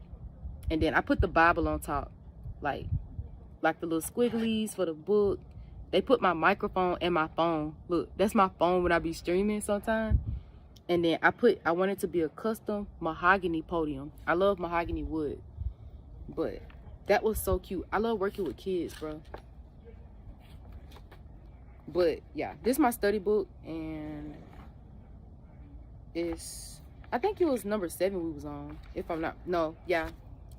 And then I put the Bible on top. Like the little squigglies for the book. They put my microphone and my phone. Look, that's my phone when I be streaming sometimes. And then I want it to be a custom mahogany podium. I love mahogany wood. But that was so cute. I love working with kids, bro. But yeah, this is my study book, and I think it was number 7 we was on, if I'm not, no, yeah,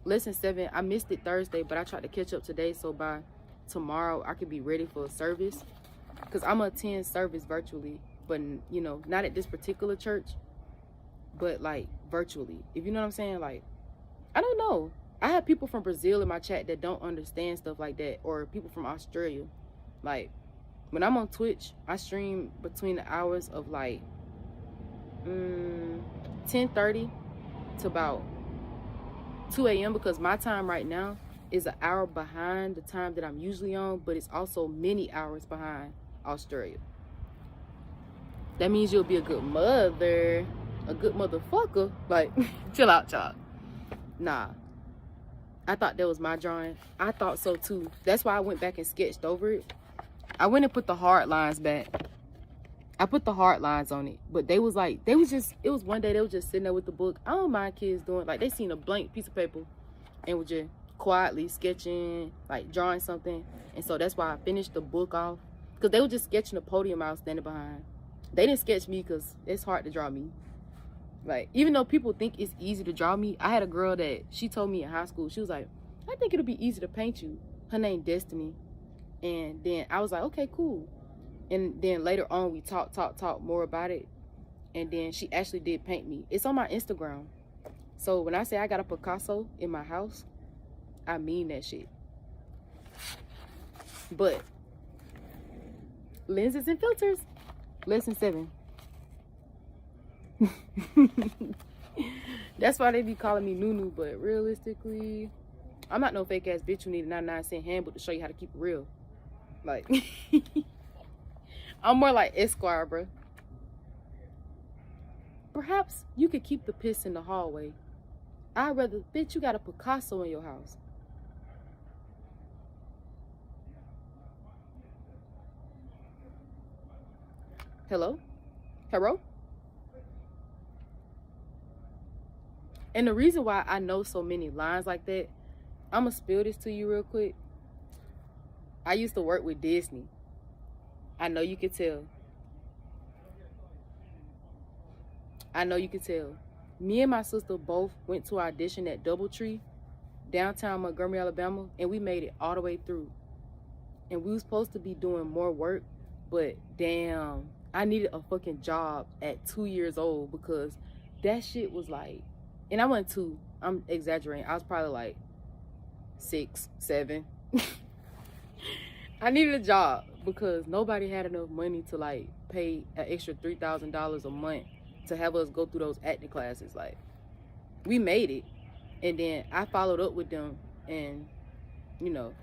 lesson 7. I missed it Thursday, but I tried to catch up today, so by tomorrow I could be ready for a service, because I'm gonna attend service virtually, but you know, not at this particular church, but like virtually, if you know what I'm saying. Like, I don't know, I have people from Brazil in my chat that don't understand stuff like that, or people from Australia. Like, when I'm on Twitch, I stream between the hours of like 10:30 to about 2 a.m. because my time right now is an hour behind the time that I'm usually on, but it's also many hours behind Australia. That means you'll be a good mother, a good motherfucker. Like, chill out, child. Nah. I thought that was my drawing. I thought so too. That's why I went back and sketched over it. I went and put the hard lines back. I put the hard lines on it. But it was one day they was just sitting there with the book. I don't mind kids doing, like, they seen a blank piece of paper and was just quietly sketching, like drawing something. And so that's why I finished the book off. Because they were just sketching the podium I was standing behind. They didn't sketch me because it's hard to draw me. Like, even though people think it's easy to draw me, I had a girl that she told me in high school, she was like, I think it'll be easy to paint you. Her name Destiny. And then I was like, okay, cool. And then later on, we talked more about it. And then she actually did paint me. It's on my Instagram. So when I say I got a Picasso in my house, I mean that shit. But lenses and filters, lesson 7. That's why they be calling me Nunu, but realistically, I'm not no fake ass bitch who need a 99-cent handbook to show you how to keep it real. Like, I'm more like Esquire, bro. Perhaps you could keep the piss in the hallway. I'd rather, bitch, you got a Picasso in your house. Hello? Hello? And the reason why I know so many lines like that, I'm gonna spill this to you real quick. I used to work with Disney. I know you could tell. I know you could tell. Me and my sister both went to audition at Doubletree, downtown Montgomery, Alabama, and we made it all the way through. And we were supposed to be doing more work, but damn, I needed a fucking job at 2 years old because that shit was like, and I wasn't 2, I'm exaggerating. I was probably like 6, 7. I needed a job because nobody had enough money to like pay an extra $3,000 a month to have us go through those acting classes. Like, we made it. And then I followed up with them, and, you know.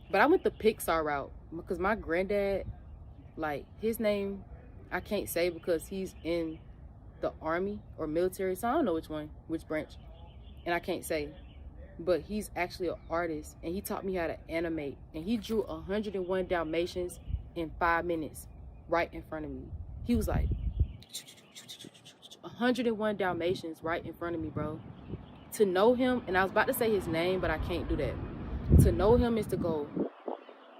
But I went the Pixar route because my granddad, like, his name I can't say because he's in the army or military. So I don't know which branch. And I can't say. But he's actually an artist, and he taught me how to animate. And he drew 101 Dalmatians in 5 minutes right in front of me. He was like, 101 Dalmatians right in front of me, bro. To know him, and I was about to say his name, but I can't do that. To know him is to go.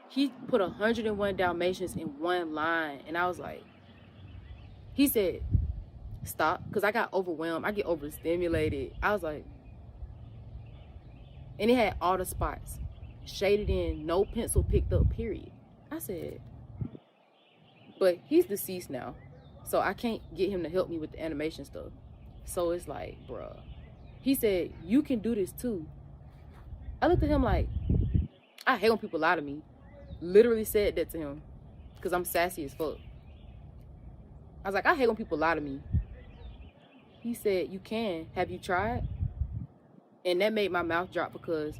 He put 101 Dalmatians in one line, and I was like, he said, stop, because I got overwhelmed. I get overstimulated. I was like, and it had all the spots shaded in, no pencil picked up, period. I said, but he's deceased now, so I can't get him to help me with the animation stuff. So it's like, bruh. He said, you can do this too. I looked at him like, I hate when people lie to me. Literally said that to him because I'm sassy as fuck. I was like, I hate when people lie to me. He said, you can. Have you tried? And that made my mouth drop because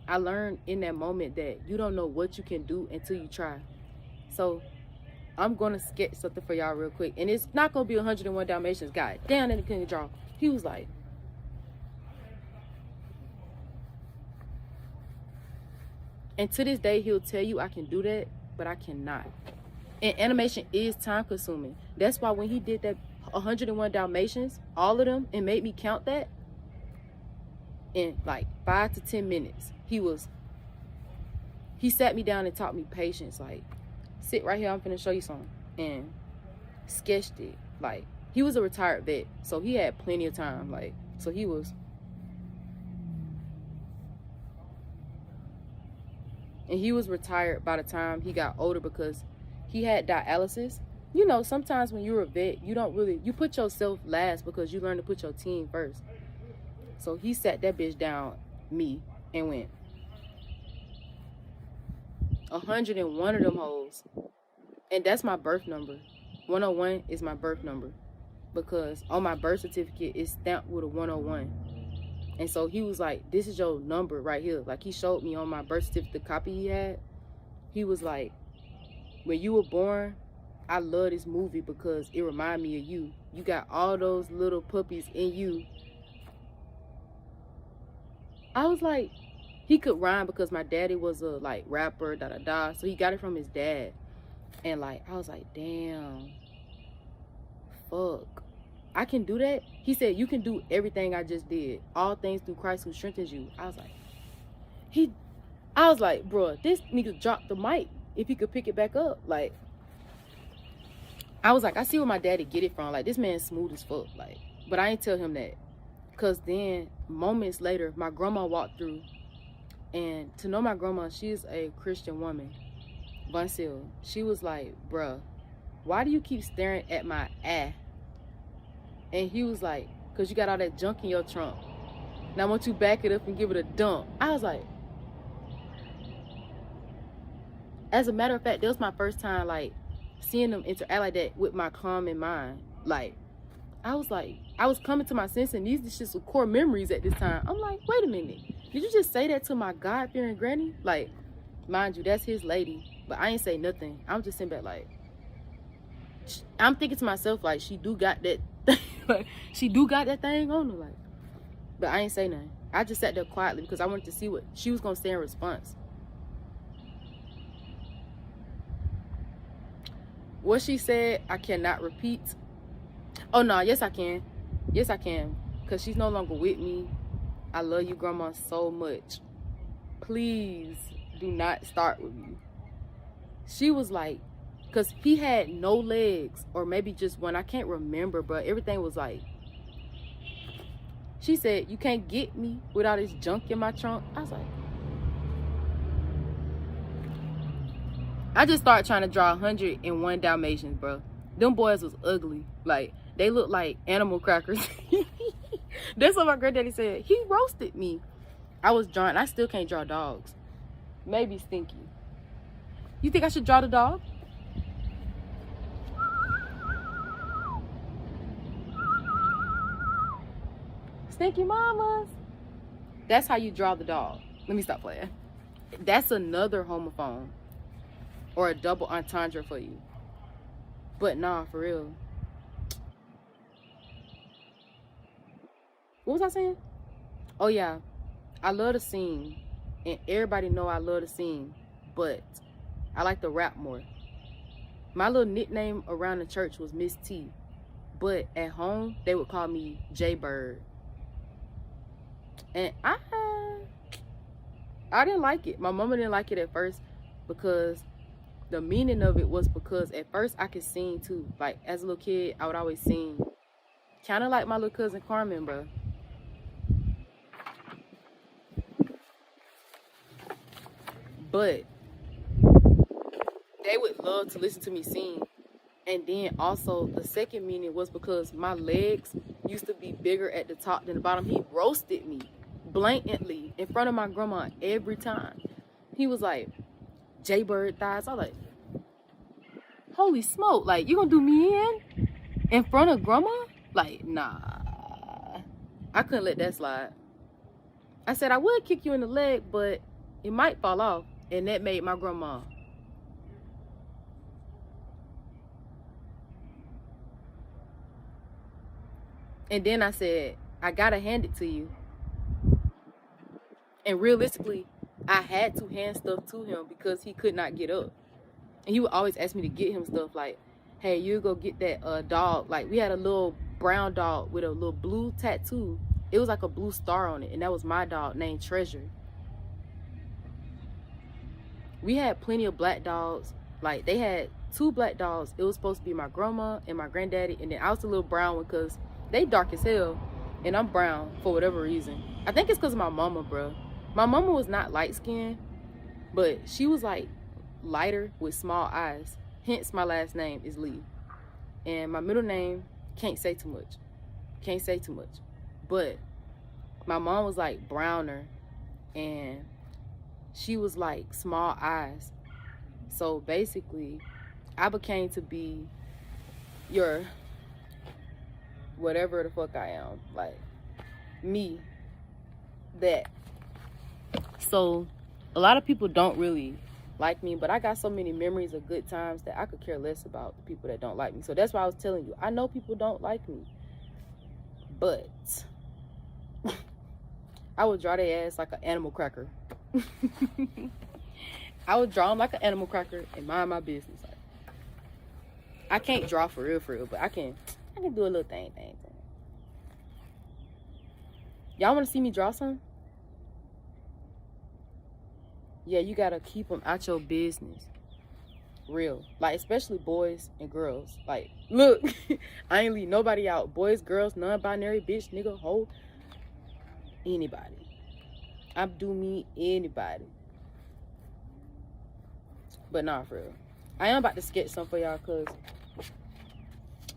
I learned in that moment that you don't know what you can do until you try. So I'm going to sketch something for y'all real quick. And it's not going to be 101 Dalmatians. God damn, that he couldn't draw. He was like, and to this day, he'll tell you I can do that, but I cannot. And animation is time consuming. That's why when he did that 101 Dalmatians, all of them, and made me count that, in like 5 to 10 minutes, he sat me down and taught me patience. Like, sit right here, I'm finna show you something. And sketched it. Like, he was a retired vet, so he had plenty of time. Like, so he was. And he was retired by the time he got older because he had dialysis. You know, sometimes when you're a vet, you put yourself last because you learn to put your team first. So he sat that bitch down, me, and went 101 of them hoes. And that's my birth number. 101 is my birth number because on my birth certificate, it's stamped with a 101. And so he was like, this is your number right here. Like, he showed me on my birth certificate, the copy he had. He was like, when you were born, I love this movie because it reminded me of you. You got all those little puppies in you. I was like, he could rhyme because my daddy was a like rapper, so he got it from his dad. And like, I was like, damn, fuck, I can do that. He said, you can do everything I just did, all things through Christ who strengthens you. I was like, bro, this nigga dropped the mic if he could pick it back up. Like, I was like, I see where my daddy get it from. Like, this man's smooth as fuck. Like, but I ain't tell him that. Because then, moments later, my grandma walked through. And to know my grandma, she's a Christian woman. Bunsil. She was like, bruh, why do you keep staring at my ass? And he was like, because you got all that junk in your trunk. Now I want you to back it up and give it a dump. I was like, as a matter of fact, that was my first time, like, seeing them interact like that with my calm in mind. Like, I was like, I was coming to my senses, and these just were core memories at this time. I'm like, wait a minute. Did you just say that to my God-fearing granny? Like, mind you, that's his lady. But I ain't say nothing. I'm just sitting back like, I'm thinking to myself, like, she do got that thing. Like, she do got that thing on her. Like, but I ain't say nothing. I just sat there quietly because I wanted to see what she was going to say in response. What she said, I cannot repeat. Oh, no, yes, I can. Yes, I can. Because she's no longer with me. I love you, Grandma, so much. Please do not start with me. She was like, because he had no legs, or maybe just one. I can't remember, but everything was like, she said, you can't get me with all this junk in my trunk. I was like, I just started trying to draw 101 Dalmatians, bro. Them boys was ugly. Like, they looked like animal crackers. That's what my granddaddy said. He roasted me. I was drawing. I still can't draw dogs. Maybe Stinky. You think I should draw the dog? Stinky mamas. That's how you draw the dog. Let me stop playing. That's another homophone. Or a double entendre for you. But nah, for real. What was I saying? Oh yeah. I love to sing. And everybody know I love to sing. But I like to rap more. My little nickname around the church was Miss T. But at home, they would call me J-Bird. And I didn't like it. My mama didn't like it at first because the meaning of it was because at first I could sing too. Like as a little kid, I would always sing. Kind of like my little cousin Carmen, bro. But they would love to listen to me sing. And then also the second meaning was because my legs used to be bigger at the top than the bottom. He roasted me blatantly in front of my grandma every time. He was like, J-Bird thighs. I was like, holy smoke, like you gonna do me in front of grandma? Like, nah. I couldn't let that slide. I said I would kick you in the leg, but it might fall off. And that made my grandma. And then I said, I gotta hand it to you. And realistically, I had to hand stuff to him because he could not get up. And he would always ask me to get him stuff like, hey, you go get that dog. Like we had a little brown dog with a little blue tattoo. It was like a blue star on it. And that was my dog named Treasure. We had plenty of black dogs. Like they had 2 black dogs. It was supposed to be my grandma and my granddaddy. And then I was the little brown one because they dark as hell. And I'm brown for whatever reason. I think it's because of my mama, bro. My mama was not light skinned. But she was like lighter with small eyes. Hence my last name is Lee. And my middle name, can't say too much. Can't say too much. But my mom was like browner. And she was like small eyes. So basically, I became to be your whatever the fuck I am. Like me. That. So a lot of people don't really like me, but I got so many memories of good times that I could care less about the people that don't like me. So that's why I was telling you, I know people don't like me, but I would draw their ass like an animal cracker. I would draw them like an animal cracker and mind my business. Like, I can't draw for real, but I can do a little thing. Y'all want to see me draw some? Yeah, you gotta keep them out your business. Real. Like, especially boys and girls. Like, look, I ain't leave nobody out. Boys, girls, non-binary, bitch, nigga, hoe. Anybody. I do me anybody. But nah, for real. I am about to sketch some for y'all because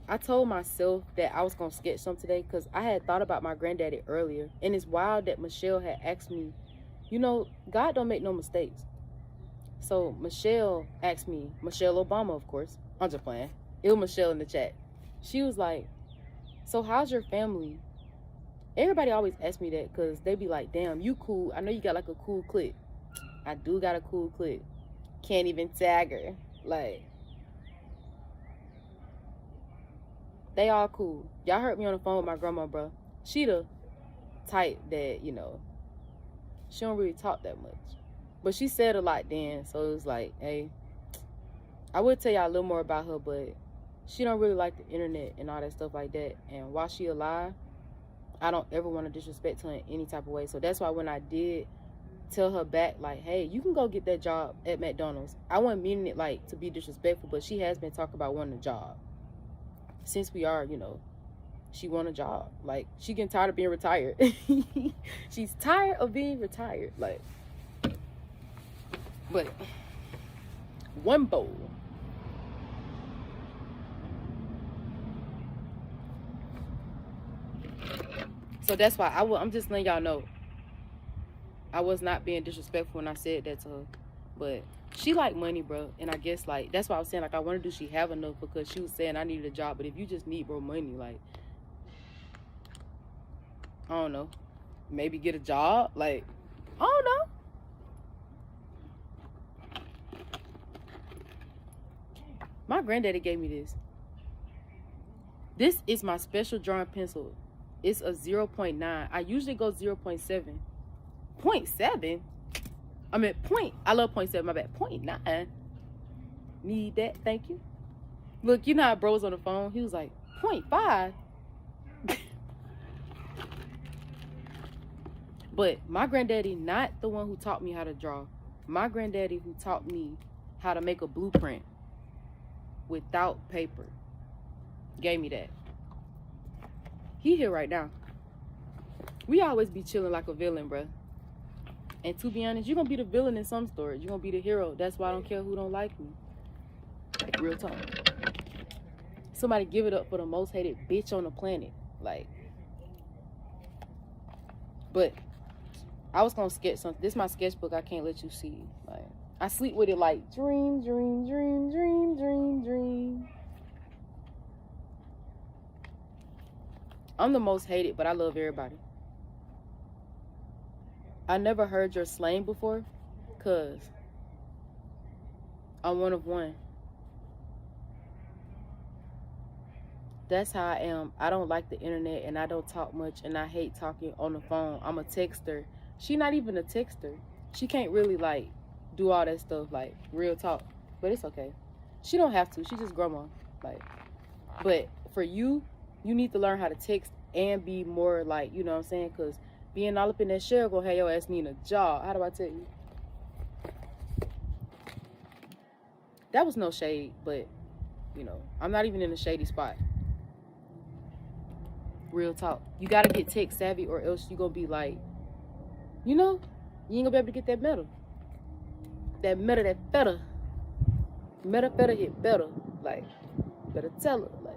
I told myself that I was going to sketch some today because I had thought about my granddaddy earlier. And it's wild that Michelle had asked me, you know, God don't make no mistakes. So Michelle asked me, Michelle Obama, of course. I'm just playing. It was Michelle in the chat. She was like, so how's your family? Everybody always asks me that because they be like, damn, you cool. I know you got like a cool clique. I do got a cool clique. Can't even tag her. Like, they all cool. Y'all heard me on the phone with my grandma, bro. She the type that, you know, she don't really talk that much. But she said a lot then, so it was like, hey, I would tell y'all a little more about her, but she don't really like the internet and all that stuff like that. And while she alive, I don't ever want to disrespect her in any type of way. So that's why when I did tell her back, like, hey, you can go get that job at McDonald's, I wasn't meaning it like to be disrespectful, but she has been talking about wanting a job. Since we are, you know, she want a job. Like, she getting tired of being retired. She's tired of being retired. Like, but one bowl. So that's why I'm just letting y'all know I was not being disrespectful when I said that to her. But she like money, bro. And I guess, like, that's why I was saying, like, I wonder, do she have enough? Because she was saying I needed a job. But if you just need more money, like, I don't know. Maybe get a job. Like, I don't know. My granddaddy gave me this. This is my special drawing pencil. It's a 0.9. I usually go 0.7. 0.7? I mean, I love 0.7, my bad. 0.9. Need that, thank you. Look, you know how bro was on the phone? He was like, 0.5? But my granddaddy, not the one who taught me how to draw. My granddaddy who taught me how to make a blueprint without paper gave me that. He here right now. We always be chilling like a villain, bruh. And to be honest, you're gonna be the villain in some stories. You're gonna be the hero. That's why I don't care who don't like me. Like, real talk. Somebody give it up for the most hated bitch on the planet. Like, but I was gonna sketch something. This is my sketchbook. I can't let you see. Like, I sleep with it like dream, dream, dream, dream, dream, dream. I'm the most hated, but I love everybody. I never heard your slang before, cause I'm one of one. That's how I am. I don't like the internet, and I don't talk much, and I hate talking on the phone. I'm a texter. She not even a texter. She can't really like do all that stuff, like real talk. But it's okay. She don't have to. She just grandma. Like, but for you, you need to learn how to text and be more like, you know what I'm saying? Cause being all up in that shell gonna have your ass need a job. How do I tell you? That was no shade, but you know, I'm not even in a shady spot. Real talk. You gotta get tech savvy, or else you gonna be like, you know, you ain't gonna be able to get that metal. That metal, that feta. Metal feta hit better. Like, better tell her. Like,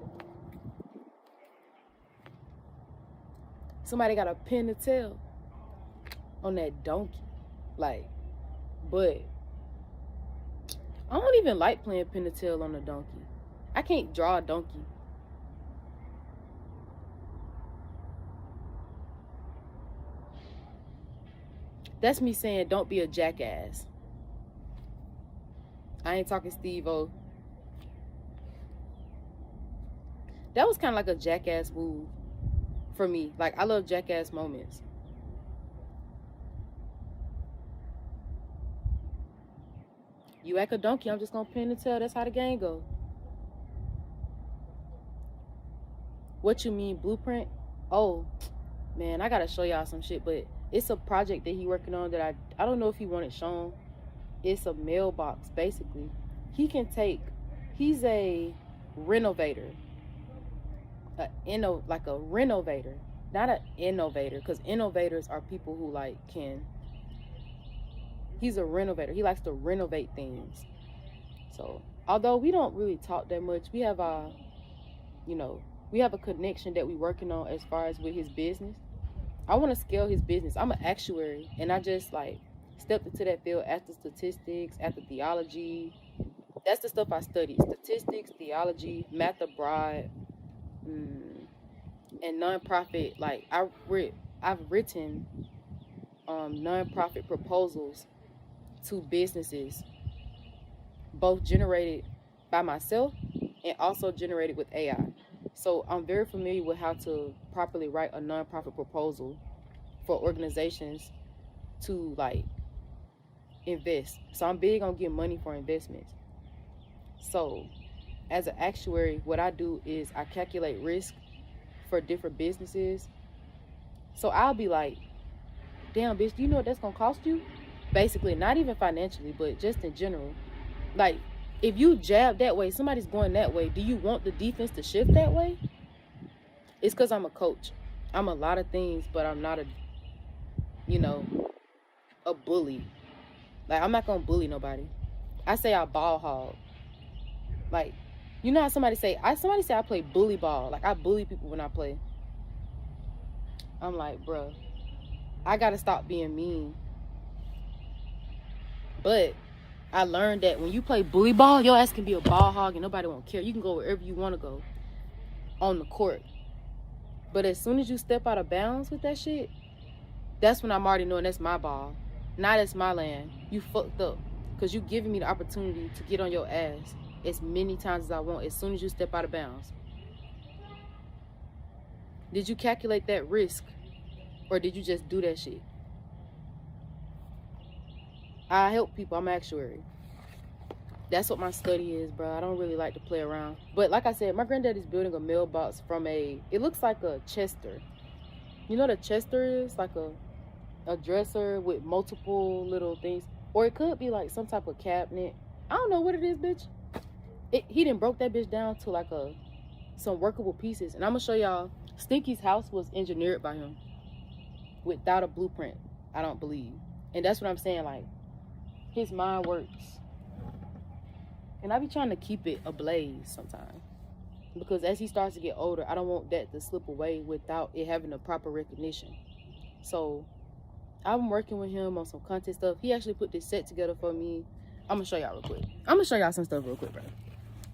somebody got a pin to tell on that donkey. Like, but I don't even like playing pin to tell on a donkey. I can't draw a donkey. That's me saying don't be a jackass. I ain't talking Steve-O. That was kind of like a jackass move for me. Like, I love jackass moments. You act a donkey, I'm just gonna pin and tell. That's how the game go. What you mean, blueprint? Oh, man, I gotta show y'all some shit, but it's a project that he working on that I don't know if he want it shown. It's a mailbox, basically. He's a renovator. Like a renovator. Not an innovator, because innovators are people who he's a renovator. He likes to renovate things. So, although we don't really talk that much, we have a connection that we're working on as far as with his business. I want to scale his business. I'm an actuary, and I just stepped into that field after statistics, after theology. That's the stuff I studied: statistics, theology, math abroad, and nonprofit. I've written nonprofit proposals to businesses, both generated by myself and also generated with AI. So I'm very familiar with how to properly write a nonprofit proposal for organizations to invest. So I'm big on getting money for investments. So as an actuary, what I do is I calculate risk for different businesses. So I'll be like, damn, bitch, do you know what that's gonna cost you? Basically, not even financially, but just in general. Like, if you jab that way, somebody's going that way, do you want the defense to shift that way? It's because I'm a coach. I'm a lot of things, but I'm not a bully. Like, I'm not gonna bully nobody. I say I ball hog. Like, you know how somebody say I play bully ball. Like, I bully people when I play. I'm like, bruh, I gotta stop being mean. But I learned that when you play bully ball, your ass can be a ball hog and nobody won't care. You can go wherever you want to go on the court. But as soon as you step out of bounds with that shit, that's when I'm already knowing that's my ball. Now that's my land. You fucked up. Because you giving me the opportunity to get on your ass as many times as I want as soon as you step out of bounds. Did you calculate that risk? Or did you just do that shit? I help people. I'm an actuary. That's what my study is, bro. I don't really like to play around. But like I said, my granddaddy's building a mailbox from it looks like a Chester. You know what a Chester is? Like a dresser with multiple little things. Or it could be like some type of cabinet. I don't know what it is, bitch. He done broke that bitch down to like some workable pieces. And I'm going to show y'all. Stinky's house was engineered by him. Without a blueprint, I don't believe. And that's what I'm saying, like, his mind works. And I be trying to keep it ablaze sometimes. Because as he starts to get older, I don't want that to slip away without it having a proper recognition. So, I'm working with him on some content stuff. He actually put this set together for me. I'm going to show y'all real quick. I'm going to show y'all some stuff real quick, bro.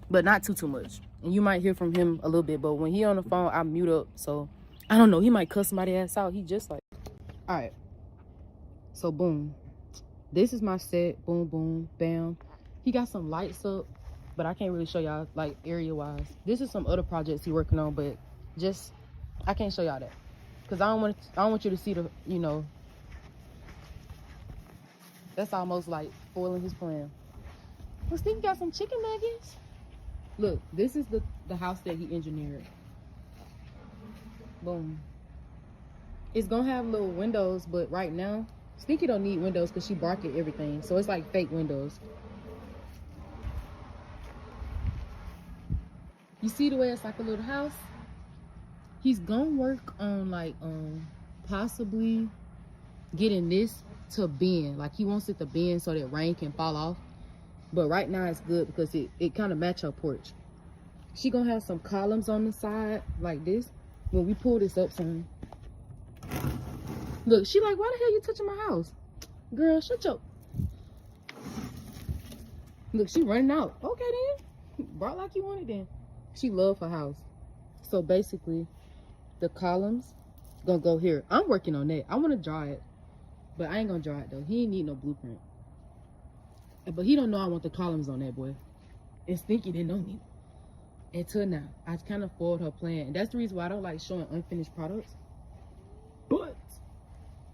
But not too much. And you might hear from him a little bit. But when he on the phone, I mute up. So, I don't know. He might cuss somebody ass out. He just like... All right. So, boom. This is my set. Boom, boom, bam. He got some lights up, but I can't really show y'all, like, area-wise. This is some other projects he working on, but just, I can't show y'all that. Because I don't want you to see the, you know, that's almost, like, foiling his plan. Well, Steve got some chicken nuggets. Look, this is the house that he engineered. Boom. It's gonna have little windows, but right now, Stinky don't need windows because she barked everything. So it's like fake windows. You see the way it's like a little house? He's gonna work on like possibly getting this to bend. Like he wants it to bend so that rain can fall off. But right now it's good because it kind of match her porch. She gonna have some columns on the side like this. When we pull this up, son. Look, she like, why the hell you touching my house? Girl, shut your... Look, she running out. Okay, then. Brought like you wanted, then. She love her house. So, basically, the columns gonna go here. I'm working on that. I want to draw it. But I ain't gonna draw it, though. He ain't need no blueprint. But he don't know I want the columns on that, boy. And Stinky didn't know me. Until now. I kind of foiled her plan. And that's the reason why I don't like showing unfinished products. But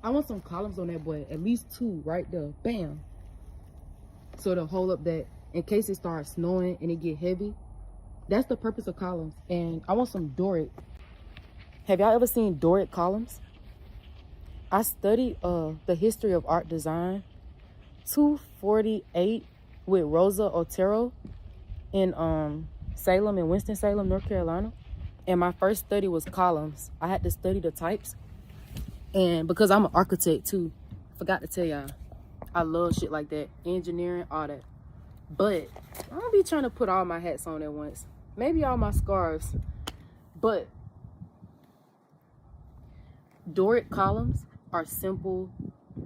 I want some columns on that boy. At least 2 right there. Bam. So to hold up that in case it starts snowing and it get heavy. That's the purpose of columns. And I want some Doric. Have y'all ever seen Doric columns? I studied the history of art design. 248 with Rosa Otero in Salem, in Winston-Salem, North Carolina. And my first study was columns. I had to study the types. And because I'm an architect too, forgot to tell y'all, I love shit like that. Engineering, all that. But I don't be trying to put all my hats on at once. Maybe all my scarves. But Doric columns are simple.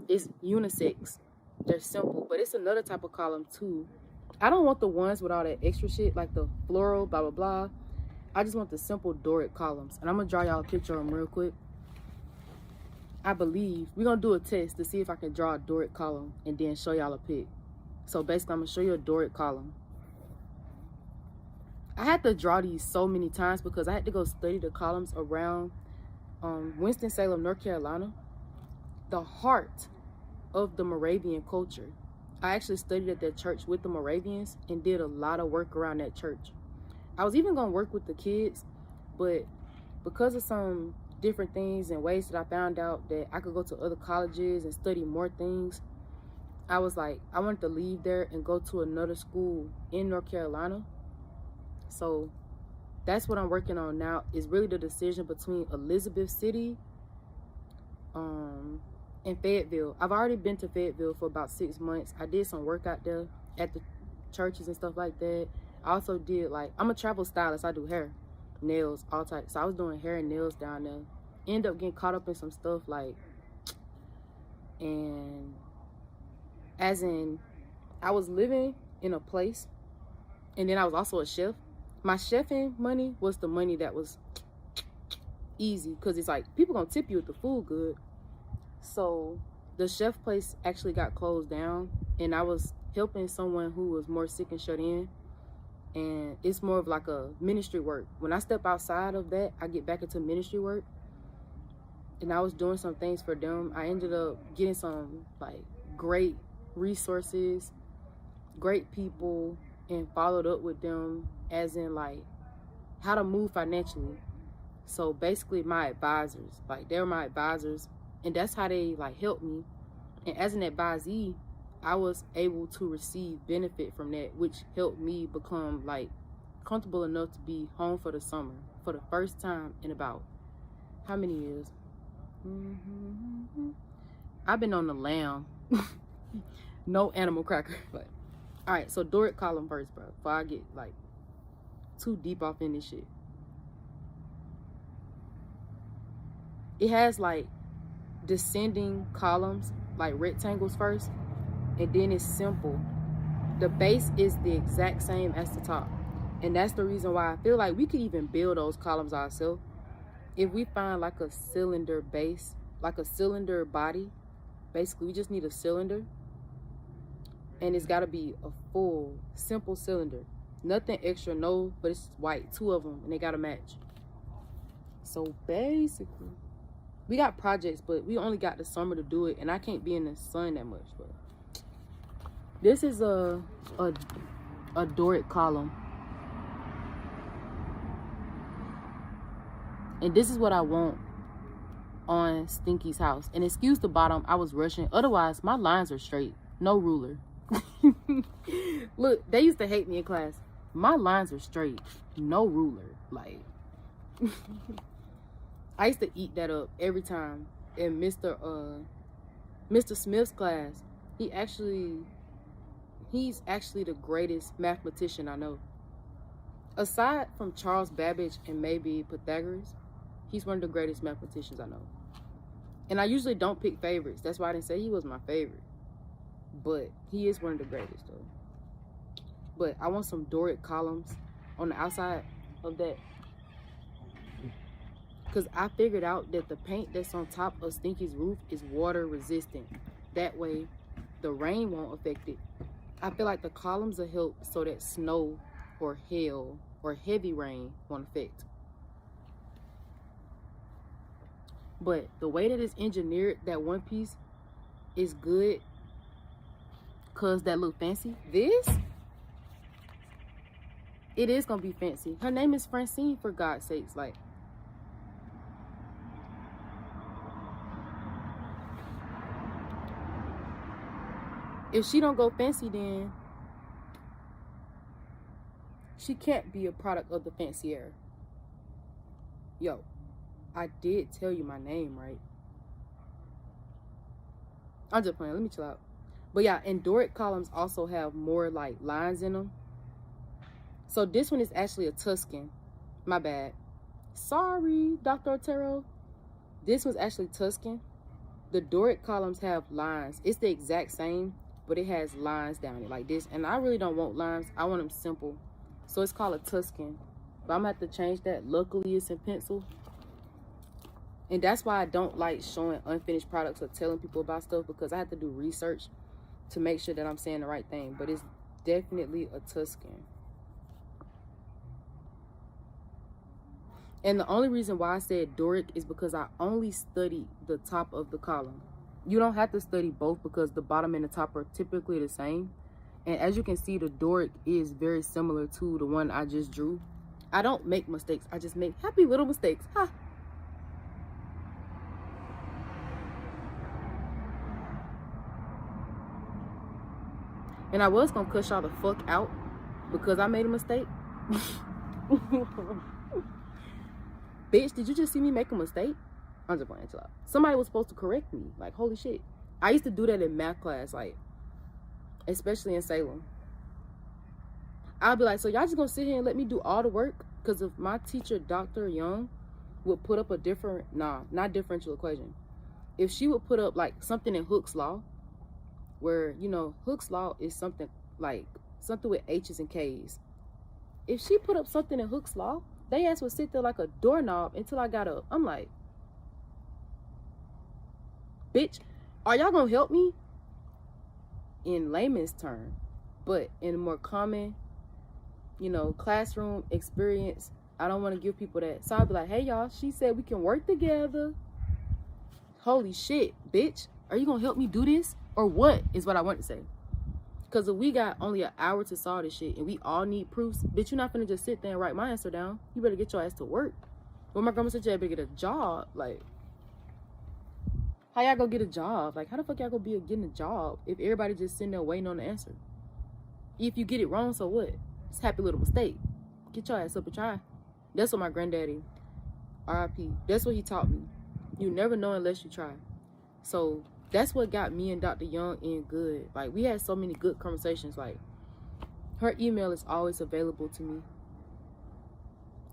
It's unisex. They're simple. But it's another type of column too. I don't want the ones with all that extra shit, like the floral, blah, blah, blah. I just want the simple Doric columns. And I'm going to draw y'all a picture of them real quick. I believe we're going to do a test to see if I can draw a Doric column and then show y'all a pic. So basically, I'm going to show you a Doric column. I had to draw these so many times because I had to go study the columns around Winston-Salem, North Carolina. The heart of the Moravian culture. I actually studied at that church with the Moravians and did a lot of work around that church. I was even going to work with the kids, but because of some different things and ways that I found out that I could go to other colleges and study more things, I was like, I wanted to leave there and go to another school in North Carolina. So that's what I'm working on now, is really the decision between Elizabeth City and Fayetteville. I've already been to Fayetteville for about 6 months. I did some work out there at the churches and stuff like that. I also did, like, I'm a travel stylist. I do hair, nails, all types. So I was doing hair and nails down there. End up getting caught up in some stuff, like, and as in, I was living in a place, and then I was also a chef. My chefing money was the money that was easy because it's like people gonna tip you if the food good. So the chef place actually got closed down, and I was helping someone who was more sick and shut in, and it's more of like a ministry work. When I step outside of that, I get back into ministry work, and I was doing some things for them. I ended up getting some like great resources, great people, and followed up with them as in like how to move financially. So basically my advisors, like they were my advisors, and that's how they like helped me. And as an advisee, I was able to receive benefit from that, which helped me become like comfortable enough to be home for the summer for the first time in about how many years? I've been on the lam. No animal cracker. But all right, so Doric column first, bro, before I get like too deep off in this shit. It has like descending columns, like rectangles first, and then it's simple. The base is the exact same as the top, and that's the reason why I feel like we could even build those columns ourselves. If we find like a cylinder base, like a cylinder body, basically we just need a cylinder, and it's got to be a full simple cylinder, nothing extra, no, but it's white, 2 of them, and they got to match. So basically we got projects, but we only got the summer to do it, and I can't be in the sun that much. But this is a Doric column, and this is what I want on Stinky's house. And excuse the bottom, I was rushing. Otherwise, my lines are straight, no ruler. Look, they used to hate me in class. My lines are straight, no ruler. Like. I used to eat that up every time in Mr. Smith's class. He's actually the greatest mathematician I know. Aside from Charles Babbage and maybe Pythagoras, he's one of the greatest mathematicians I know. And I usually don't pick favorites. That's why I didn't say he was my favorite. But he is one of the greatest though. But I want some Doric columns on the outside of that. Because I figured out that the paint that's on top of Stinky's roof is water resistant. That way, the rain won't affect it. I feel like the columns will help so that snow or hail or heavy rain won't affect. But the way that it's engineered, that one piece is good because that look fancy. This, it is going to be fancy. Her name is Francine, for God's sakes. Like, if she don't go fancy, then she can't be a product of the fancier. Yo, I did tell you my name, right? I'm just playing. Let me chill out. But yeah, and Doric columns also have more like lines in them. So this one is actually a Tuscan. My bad. Sorry, Dr. Otero. This one's actually Tuscan. The Doric columns have lines. It's the exact same, but it has lines down it like this. And I really don't want lines. I want them simple. So it's called a Tuscan. But I'm going to have to change that. Luckily, it's in pencil. And that's why I don't like showing unfinished products or telling people about stuff, because I have to do research to make sure that I'm saying the right thing. But it's definitely a Tuscan. And the only reason why I said Doric is because I only studied the top of the column. You don't have to study both because the bottom and the top are typically the same. And as you can see, the Doric is very similar to the one I just drew. I don't make mistakes. I just make happy little mistakes. Ha! And I was going to cuss y'all the fuck out because I made a mistake. Bitch, did you just see me make a mistake? I'm just playing, chill out. Somebody was supposed to correct me. Like, holy shit. I used to do that in math class, like, especially in Salem. I'll be like, so y'all just gonna sit here and let me do all the work? Because if my teacher, Dr. Young, would put up a different, not differential equation. If she would put up, like, something in Hooke's Law, where, you know, Hooke's Law is something, like, something with H's and K's. If she put up something in Hooke's Law They ass would sit there like a doorknob until I got up. I'm like, bitch, are y'all gonna help me? In layman's term, but in a more common, you know, classroom experience, I don't want to give people that. So I'll be like, hey y'all, she said we can work together. Holy shit, bitch, are you gonna help me do this or what? Is what I want to say. Because if we got only an hour to solve this shit and we all need proofs, bitch, you're not finna just sit there and write my answer down. You better get your ass to work. When my grandma said you better get a job, like, how y'all go get a job? Like, how the fuck y'all gonna be getting a job if everybody just sitting there waiting on the answer? If you get it wrong, so what? It's a happy little mistake. Get your ass up and try. That's what my granddaddy, R.I.P., that's what he taught me. You never know unless you try. So that's what got me and Dr. Young in good. Like, we had so many good conversations. Like, her email is always available to me.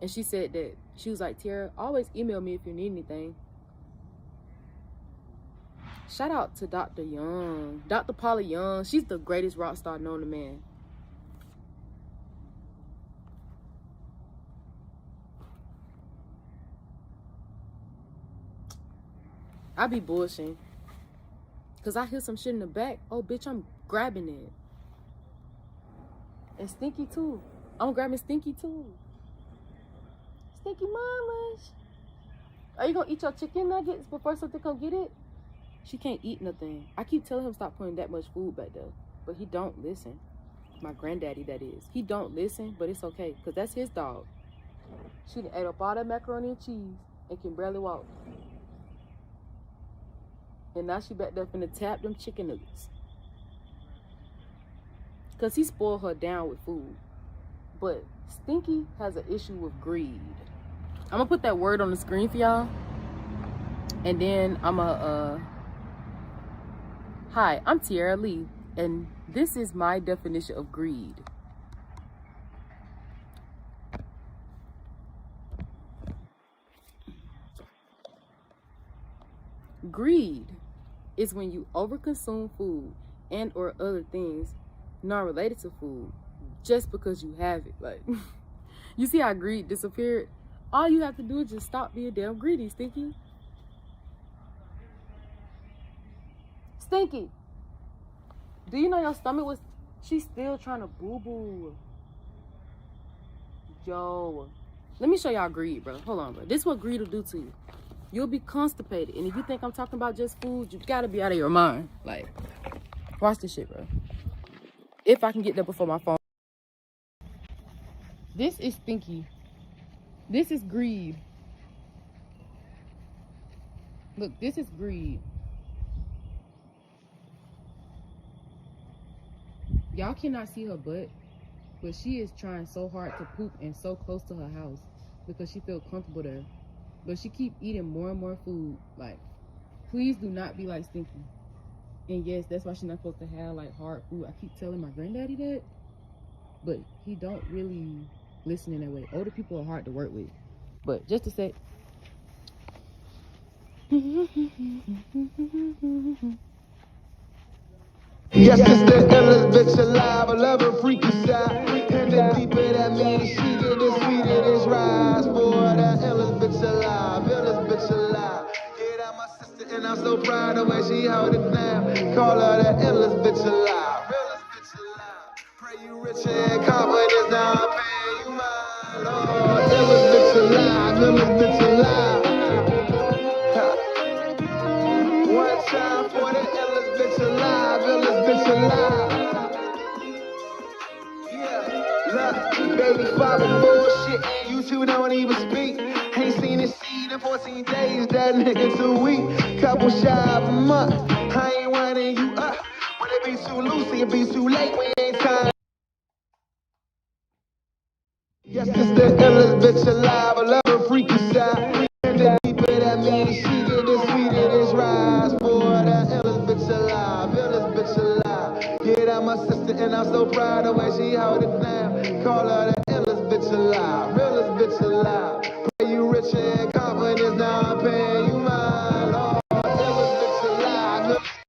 And she said that, she was like, Tiara, always email me if you need anything. Shout out to Dr. Young. Dr. Paula Young. She's the greatest rock star known to man. I be bullshitting. Because I hear some shit in the back. Oh, bitch, I'm grabbing it. And Stinky, too. I'm grabbing Stinky, too. Stinky mamas. Are you going to eat your chicken nuggets before something come get it? She can't eat nothing. I keep telling him stop putting that much food back there. But he don't listen. My granddaddy, that is. He don't listen, but it's okay. Because that's his dog. She done ate up all that macaroni and cheese and can barely walk. And now she back there finna tap them chicken nuggets. Because he spoiled her down with food. But Stinky has an issue with greed. I'm going to put that word on the screen for y'all. And then I'm going to... Hi, I'm Tiara Lee. And this is my definition of greed. Greed is when you overconsume food and or other things not related to food just because you have it. Like, you see how greed disappeared? All you have to do is just stop being damn greedy, Stinky. Stinky, do you know your stomach was... She's still trying to boo-boo. Yo, let me show y'all greed, bro. Hold on, bro. This is what greed will do to you. You'll be constipated. And if you think I'm talking about just food, you gotta be out of your mind. Like, watch this shit, bro. If I can get there before my phone. This is Stinky. This is greed. Look, this is greed. Y'all cannot see her butt, but she is trying so hard to poop and so close to her house because she feels comfortable there. But she keep eating more and more food. Like, please do not be like Stinky. And yes, that's why she's not supposed to have like hard food. I keep telling my granddaddy that, but he don't really listen in that way. Older people are hard to work with. But just a sec. Yes, it's the illest bitch alive. I love her freaky side. And the deeper that means she get the sweeter this rise. Boy, that illest bitch alive. Illest bitch alive. Yeah, that's my sister, and I'm so proud of the way she hold it down. Call her the illest bitch alive. Illest bitch alive. Pray you rich and confidence, now I'm paying you mine. Oh, illest bitch alive. Illest bitch alive. One time for the illest bitch alive. Illest bitch alive. Yeah, look, baby father bullshit, and you two don't even speak. Ain't seen his seed in 14 days, that nigga too weak. Couple shy of a month, I ain't running you up. When it be too loose, it be too late, we ain't time. Yes, it's the illest bitch alive, I love her freaky side. And the deeper that means she get the sweeter this rise. Boy, that illest bitch alive, illest bitch alive. Yeah, that's my sister, and I'm so proud of the way she hold it down. Call her the illest bitch alive, realest bitch alive. Pray you rich and confidence, now I'm paying you